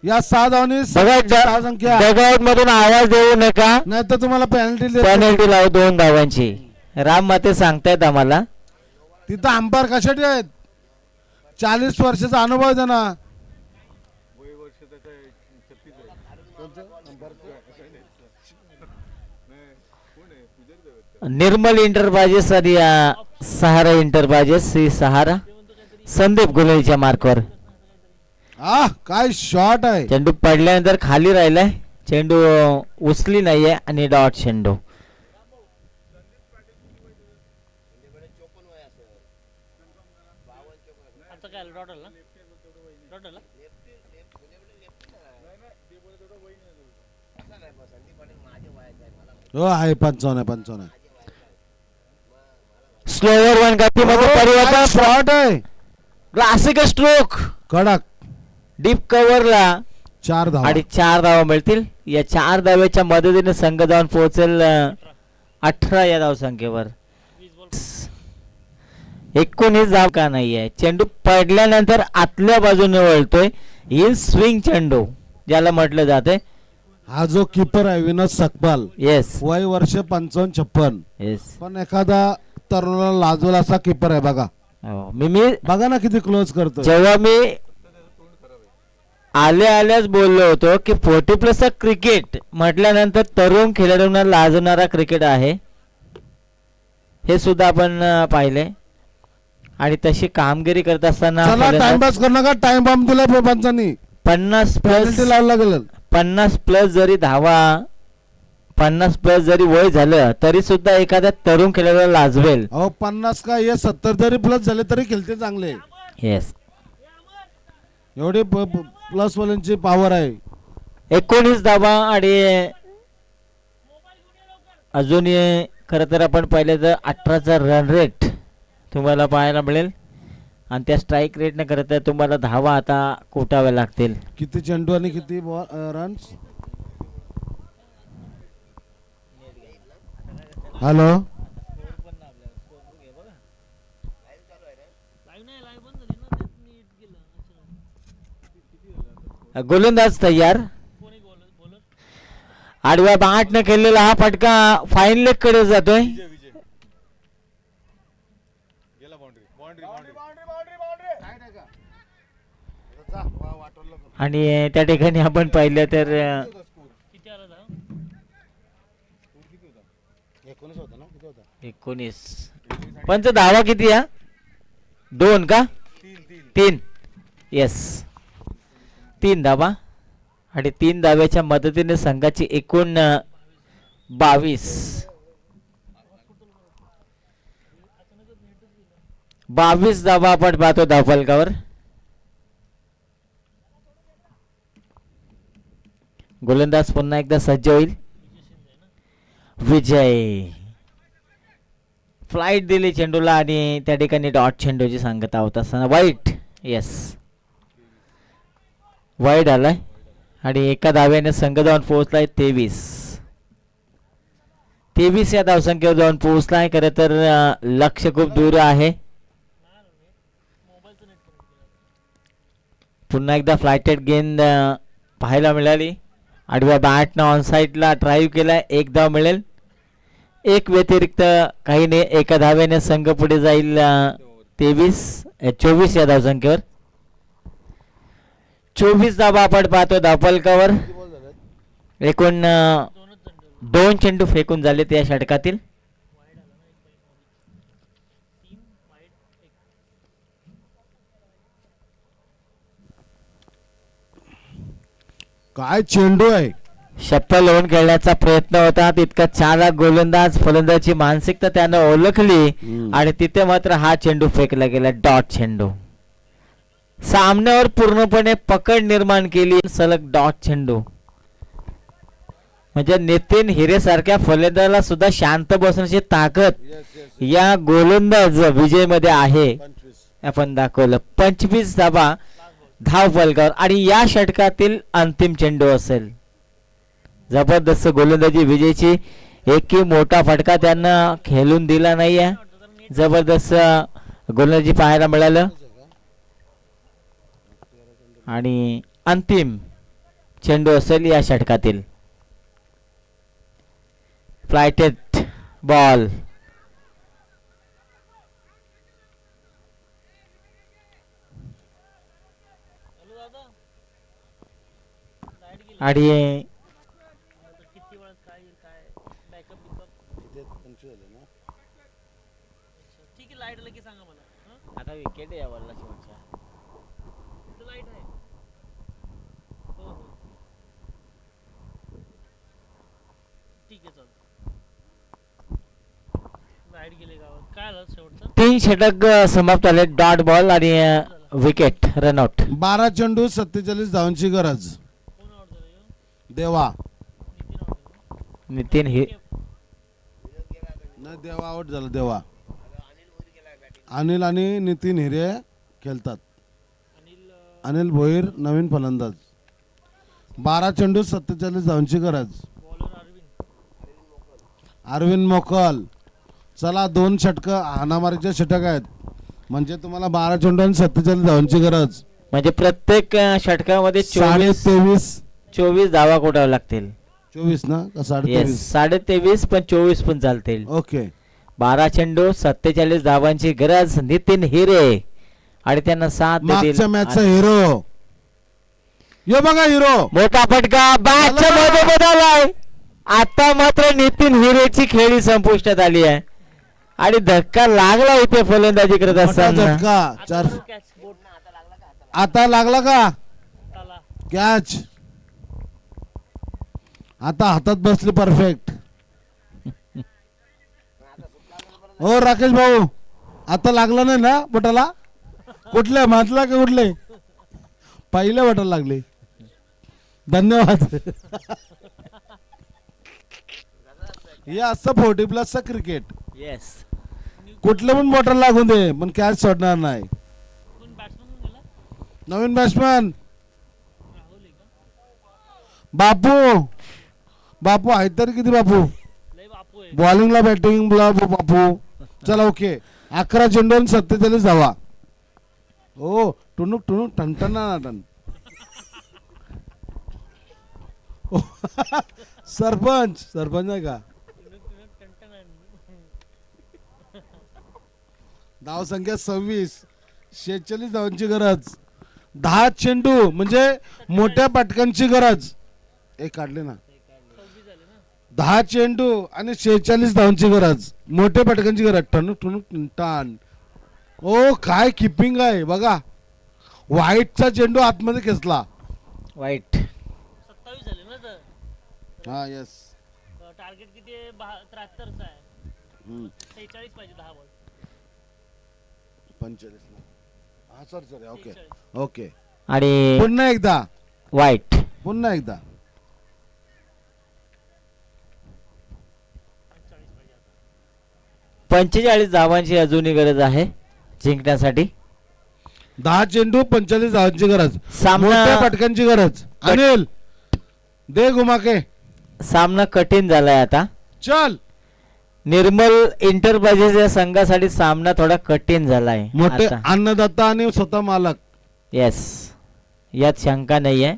या 6 धावांनी बघा 6 संख्या. डगआउट मधून आवाज देऊ नका, नाही तर तुम्हाला पेनल्टी पेनल्टी लावू 2 धावांची. राम माते सांगतायत आम्हाला. तिथं अंपायर कशासाठी आहेत? 40 वर्षाचा अनुभव आहे त्यांना. निर्मल इंटरप्राइजेस आणि सहारा इंटरप्राइजेस ही सहारा संदीप गुलेच्या मार्कवर. काय शॉट आहे. चेंडू पडल्यानंतर खाली राहिलाय. चेंडू उचली नाहीये आणि डॉट चेंडू. आता काय डॉट आला डॉट आला. हो आहे 55. स्लोवर वन गतीमध्ये परिवर्तन. शॉट आहे. क्लासिक स्ट्रोक कडक. डीप कव्हरला 4 धावा. आणि 4 धावा मिळतील. या 4 धावेच्या मदतीने संघ जाऊन पोहोचेल 18 या धावसंख्येवर. 19 धाव का नाहीये. चेंडू पडल्यानंतर आतल्या बाजूने वळतोय. इन स्विंग चेंडू ज्याला म्हटलं जाते. हा जो कीपर आहे विनोद सकपाल, येस वय वर्ष 55-56, येस. पण एखादा तरुणाला लाजवल असा कीपर आहे बघा. मी बघा ना किती क्लोज करतो. जेव्हा मी आल्याच बोललो होतो की 40+ क्रिकेट म्हटल्यानंतर तरुण खेळाडूंना लाजवणारा क्रिकेट आहे हे सुद्धा आपण पाहिले. आणि तशी कामगिरी करत असताना चला टाइम पास करू नका. टाइम बॉम्ब दिला पंचांनी. 50+ लावला गेलं. 50+ जरी धावा 50+ जरी वय झालं तरी सुद्धा एखाद्या तरुण खेळाडूला लाजवेल. 50 का हे 70 जरी प्लस झाले तरी खेळते चांगले. येस. एवढी प्लस वाल्यांची पॉवर आहे. 19 धावा आणि अजून खरं तर आपण पाहिलं तर 18चा रन रेट तुम्हाला पाहायला मिळेल. आणि त्या स्ट्राईक रेटने खरं तर तुम्हाला धावा आता कोटाव्या लागतील. किती चेंडू आणि किती रन्स. हॅलो. गोलंदाज तयार. आडव्या 8 ने खेळलेला हा फटका फाईन लेग कडे जातोय. आणि त्या ठिकाणी आपण पाहिलं तर 19 पंच धावा किती या 2 का 3. येस 3 धावा. आणि 3 धाव्याच्या मदतीने संघाची एकूण 22 धावा आपण पाहतो धावफलकावर. गोलंदाज पुन्हा एकदा सज्ज होईल. विजय फ्लाइट दिली चेंडूला आणि त्या ठिकाणी डॉट चेंडूची सांगता होत असताना वाईट. येस वाईट आलाय आणि एका धाव्याने संघ जाऊन पोहोचलाय 23 या धावसंख्येवर जाऊन पोहोचलाय. खरं तर लक्ष खूप दूर आहे. पुन्हा एकदा फ्लायटेड गेंद पाहायला मिळाली. आडव्या बॅटनं ऑन साईडला ड्राईव्ह केलाय. 1 धाव मिळेल. 1 व्यतिरिक्त काही नाही. एका धाव्याने संघ पुढे जाईल 24 या धावसंख्येवर. 24 धावा आपण पाहतो धावफलकावर. एकूण 2 चेंडू फेकून झाले त्या षटकातील. काय चेंडू आहे. शप्पल होऊन खेळण्याचा प्रयत्न होता तितका चालाक गोलंदाज फलंदाजी मानसिकता त्यानं ओळखली आणि तिथे मात्र हा चेंडू फेकला गेला डॉट चेंडू. सामन्यावर पूर्णपणे पकड निर्माण केली. सलग डॉट चेंडू म्हणजे नितीन हिरे सारख्या फलंदाजाला सुद्धा शांत बसण्याची ताकद या गोलंदाज विजय मध्ये आहे. आपण दाखवलं 25 धावा धाव फलकावर आणि या षटकातील अंतिम चेंडू असेल. जबरदस्त गोलंदाजी विजयची. एकही मोठा फटका त्यांना खेळून दिला नाहीये. जबरदस्त गोलंदाजी पाहायला मिळालं आणि अंतिम चेंडू असेल या षटकातील. फ्लायटेड बॉल आणि अच्छा, ठीक आहे लाईट आलं की सांगा मला हं? आता विकेट आहे यावरला शेवटच्या. इथं लाईट आहे हो हो ठीक आहे चालतं लाईट गेले गावात काय आलं शेवटचं 3 षटक समाप्त झाले. डॉट बॉल आणि विकेट रनआउट. 12 चेंडू 47 धावांची गरज. कोण आउट झालं ह्यो? देवा नितीन आउट झाला नितीन हे नाही, देवा आउट झाला. देवा अनिल आणि नितीन हिरे खेळतात. अनिल अनिल भोईर नवीन फलंदाज. 12 चेंडू 47 धावांची गरज. बॉलर अरविंद अरविंद मोकल. चला 2 षटक हाणामारीचे षटक आहेत म्हणजे तुम्हाला 12 चेंडू आणि 47 धावांची गरज. म्हणजे प्रत्येक षटकामध्ये 23.5 24 धावा कोटाव्या लागतील. 24 ना का 23.5? येस 23.5 पण 24 पण चालतील. ओके. 12 चेंडू 47 धावांची गरज. नितीन हिरे आणि त्यांना साथ मागच्या मॅचचा हिरो. यो बघा हिरो. मोठा फटका बॅटच्या मध्ये बदललाय. आता मात्र नितीन हिरेची खेळी संपुष्टात आली आहे आणि धक्का लागला इथे फलंदाजी करत मोठा असताना. झटका. 4 कॅच बोट आता लागला का आला कॅच. आता हातात बसली परफेक्ट. हो राकेश भाऊ आता लागला नाही ना बोटाला. कुठले म्हटला का कुठले पहिल्या बोटाला लागले. धन्यवाद. हे असं 40+ क्रिकेट. येस कुठले पण बोटाला लागून दे पण कॅच सोडणार नाही. कोण बॅट्समन गेला नवीन बॅट्समॅन राहुल आहे का बापू. बापू आहेत तरी किती बापू. लय बापू आहे बॉलिंगला बॅटिंगला बापू. चला ओके. 11 चेंडू आणि 47 धावा. ओ टुनुक टुनुक टनटना टन. सरपंच नाही का. धाव संख्या 26. 46 धावांची गरज. 10 चेंडू म्हणजे मोठ्या पटकांची गरज. एक काढले ना. 26 झाले ना 10 चेंडू आणि 46 धावांची गरज. मोठ्या पटकांची गरज. टनुक टुनुक टन. ओ काय किपिंग आहे बघा. व्हाईटचा चेंडू आतमध्ये खेचला. वाईट 27 झाले ना तर हा येस. टार्गेट किती आहे 73चा आहे 46 पाहिजे 10 बॉल 45 हा सर ओके 46 ओके. आणि पुन्हा एकदा वाईट पुन्हा एकदा 45 पाहिजे आता 45 धावांची अजूनही गरज आहे जिंकण्यासाठी. 10 चेंडू 45 धावांची गरज. सामना मोठ्या पटकांची गरज. अनिल दे घुमाके. सामना कठीण झालाय आता. चल. निर्मल इंटरप्राइजेस या संघासाठी सामना थोडा कठीण झालाय मोठे आता. अन्नदाता आणि स्वतः मालक. येस यात शंका नाहीये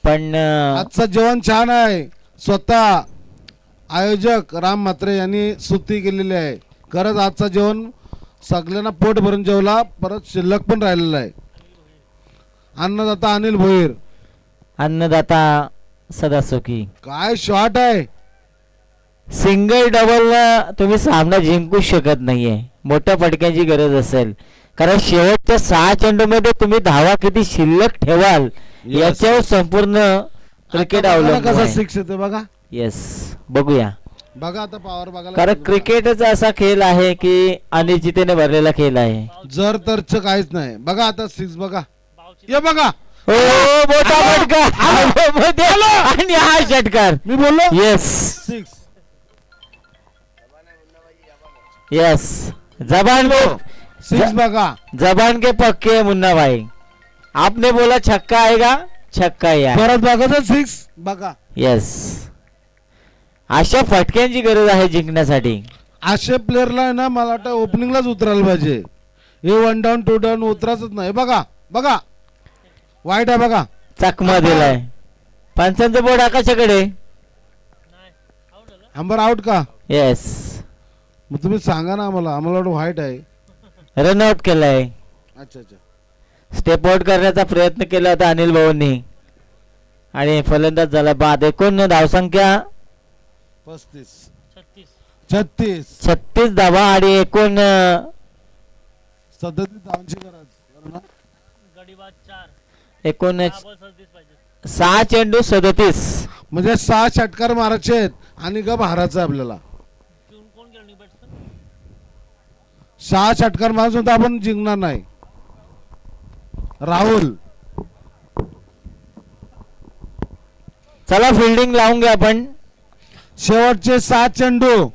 पण आजचं जेवण छान आहे. स्वतः आयोजक राम म्हात्रे यांनी स्तुती केलेली आहे. खरंच आजचं जेवण सगळ्यांना पोट भरून जेवला. परत शिल्लक पण राहिलेला आहे. अन्नदाता अनिल भोईर. अन्नदाता सदासुखी. काय शॉट आहे. सिंगल डबल तुम्ही सामना जिंकू शकत नाहीये. मोठ्या फटक्याची गरज असेल कारण शेवटच्या 6 चेंडू मध्ये तुम्ही धावा किती शिल्लक ठेवाल याच्यावर संपूर्ण क्रिकेट आता बघा ना अवलंबून कसा आहे. 6 येते बघा. येस बघूया बघा आता पॉवर बघायला कारण पाहिजे. क्रिकेटच असा खेळ आहे की अनिश्चितेने भरलेला खेळ आहे. जर तरच काहीच नाही. बघा आता 6 बघा. भावची ये बघा हो मोठा फटका मध्ये आणि हा षटकार. मी बोललो येस 6. यस जबान में 6 बघा. जबान के पक्के है मुन्ना भाई. आपने बोला छक्का आएगा छक्का ही आएगा. परत बघा तर 6 बघा. यस अशा फटक्यांची गरज आहे जिंकण्यासाठी. अशा प्लेअरला ना मला वाटतं ओपनिंगलाच उतरायला पाहिजे. हे 1 डाऊन 2 डाऊन उतरायचंच नाही. बघा बघा वाईट आहे बघा. चकमा दिलाय. पंचांचं बोर्ड आकाशाकडे. नाही आउट झाला अंबर आउट का. येस मग तुम्ही सांगा ना आम्हाला. आम्हाला वाटतं व्हाईट आहे. रनआउट केलाय. अच्छा अच्छा. स्टेप आउट करण्याचा प्रयत्न केला होता अनिल भाऊंनी आणि फलंदाज झाला बाद. एकूण धावसंख्या 35. 36 36 धावा आणि एकूण 37 धावांची गरज. बरोबर ना? गडीबाद 4. एकूण 6 बॉल 37 पाहिजे. 6 चेंडू 37. म्हणजे 6 षटकार मारायचे आहेत आणि गप हारायचं आहे आपल्याला. कोण गेला न्यू बॅट्समन? 6 षटकार मारून सुद्धा आपण जिंकणार नाही. राहुल चला फिल्डिंग लावून घ्या आपण. शेवटचे 7 चेंडू.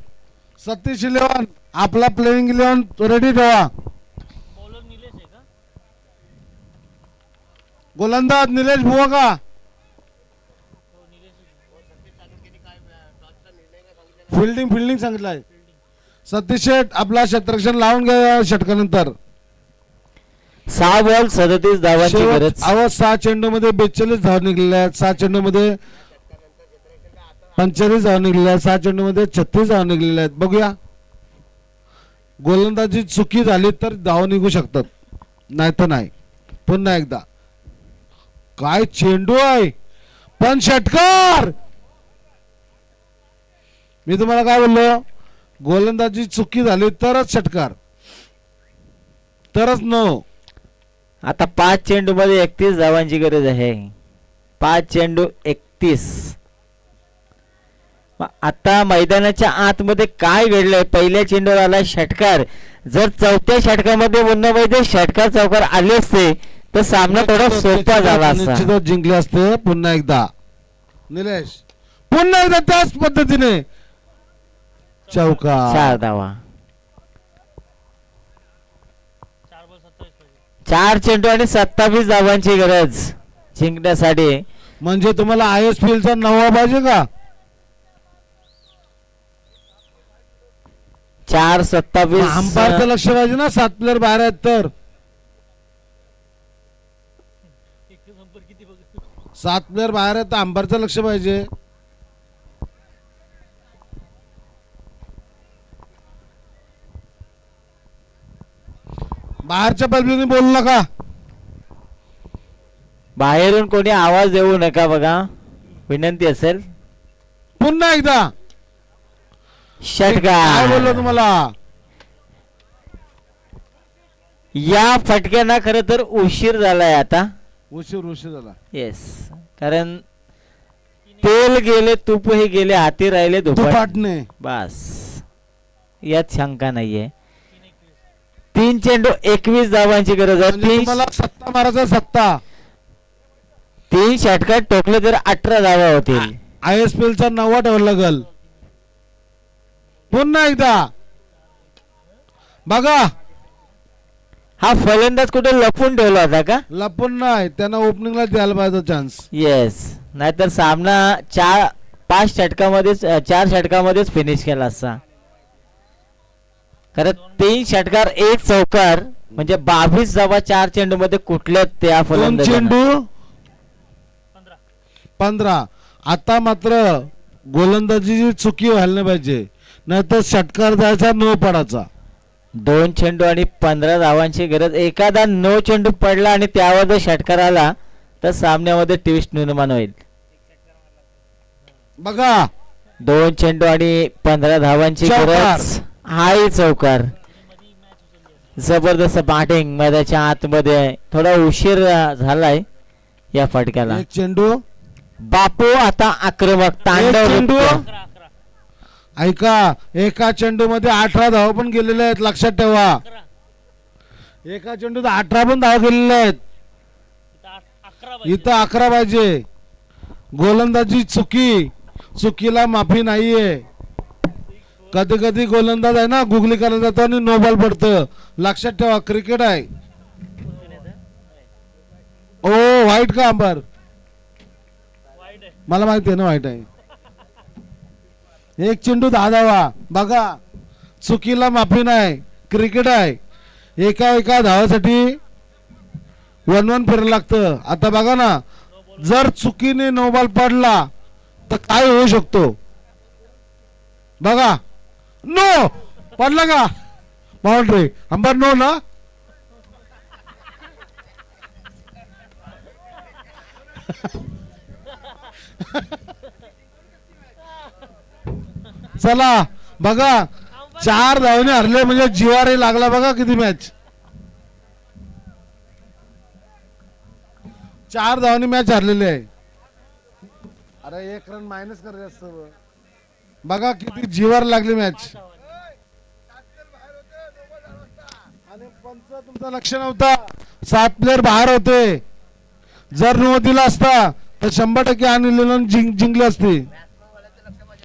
सतीश 11 आपला प्लेइंग 11 रेडी ठेवा. बॉलर निलेश आहे का? गोलंदाज निलेश बुवा का? हो निलेश फिल्डिंग सांगितलंय. सतीश शेठ आपला क्षेत्ररक्षण लावून घ्या षटकानंतर. 6 बॉल 37 धावांची गरज. 6 चेंडू मध्ये 42 धावा निघलेल्या आहेत. 6 चेंडू मध्ये 45 धावा निघलेल्या आहेत. 6 चेंडू मध्ये 36 धावा निघलेल्या आहेत. बघूया गोलंदाजी चुकी झाली तर धावा निघू शकतात, नाही तर नाही. पुन्हा एकदा काय चेंडू आहे पण षटकार. मी तुम्हाला काय बोललो, गोलंदाजी चुकी झाली तरच षटकार, तरच नो. आता 5 चेंडू मध्ये 31 धावांची गरज आहे. 5 चेंडू 31. आता मैदानाच्या आतमध्ये काय घडलंय? पहिल्या चेंडूवर आला षटकार. जर चौथ्या षटकामध्ये मुन्नाबाईचे षटकार चौकार आले असते तर सामना थोडा सोपा झाला असता. निश्चितच जिंकले असते. पुन्हा एकदा निलेश, पुन्हा एकदा त्याच पद्धतीने चौकार. 4 धावा. 4 बॉल 27 पाहिजे. 4 चेंडू आणि 27 धावांची गरज जिंकण्यासाठी. म्हणजे तुम्हाला ISPL चा 9वा पाहिजे का? 4-27. अंपायरचं लक्ष पाहिजे ना. 7 प्लेअर बाहेर आहेत तर एक नंबर किती बघ. 7 प्लेअर बाहेर आहेत तर अंपायरचं लक्ष पाहिजे. बाहेरच्या पद्धतीने बोलू नका. बाहेरून कोणी आवाज देऊ नका बघा, विनंती असेल. पुन्हा एकदा काय षटकार. बोललो तुम्हाला? या फटक्यांना खर तर उशीर झालाय आता. उशीर झाला. येस, कारण तेल गेले तूपही गेले, हाती राहिले दुपाट. दुपाटणे. बस यात शंका नाहीये. 3 चेंडू 21 धावांची गरज आहे. म्हणजे तुम्हाला सत्ता मारायचा सत्ता. 3 षटकार टोकले तर 18 धावा होतील. ISPL चा 9वा ठेवायला लागल. पुन्हा एकदा बघा. हा फलंदाज कुठे लपून ठेवला होता का? लपून नाही, त्यांना ओपनिंगला द्यायला पाहिजे चान्स. येस, नाहीतर सामना 4 षटकामध्येच फिनिश केला असता. कारण 3 षटकार 1 चौकार म्हणजे 22 धावा 4 चेंडू मध्ये कुठल्या त्या 2 फलंदाज. चेंडू 15. 15. आता मात्र गोलंदाजीची चुकी व्हायला नाही पाहिजे, नाहीतर षटकार जायचा, नो पडायचा. 2 चेंडू आणि 15 धावांची गरज. एखादा 9 चेंडू पडला आणि त्यावर जर षटकार आला तर सामन्यामध्ये ट्विस्ट निर्माण होईल. बघा 2 चेंडू आणि 15 धावांची चौकार. गरज. हाही चौकार. जबरदस्त बॅटिंग मैदानाच्या आतमध्ये. थोडा उशीर झालाय या फटक्याला. 1 चेंडू. बापू आता आक्रमक तांडव चेंडू. नृत्य. 11. ऐका, एका चेंडू मध्ये 18 धावा पण गेलेल्या आहेत, लक्षात ठेवा. 11. एका चेंडूत 18 पण धावा गेलेल्या आहेत. इथं 11 पाहिजे. इथं 11 पाहिजे. गोलंदाजी चुकीला माफी नाहीये. कधी कधी गोलंदाज आहे ना, गुगली करायला जातो आणि नो बॉल पडतं. लक्षात ठेवा, क्रिकेट आहे. ओ व्हाईट का अंबर? वाईड आहे. मला माहिती आहे ना व्हाईट आहे. 1 चेंडू 10 धावा. बघा, चुकीला माफी नाही, क्रिकेट आहे. एका धावासाठी 1-1 फिरायला लागतं. आता बघा ना, जर चुकीने नो बॉल पडला तर काय होऊ शकतो बघा. नो पडला का? बाउंड्री. अंबर नो ना. चला बघा 4 धावने हरले म्हणजे जीवारी लागला बघा किती मॅच. 4 धावने मॅच हरलेली आहे. अरे 1 रन मायनस करायचं असतं बघा किती जीवार लागली मॅच. आणि पंच तुमचं लक्ष नव्हता. 7 प्लेअर बाहेर होते. जर नो दिला असता तर 100% अनिल जिंकले असते.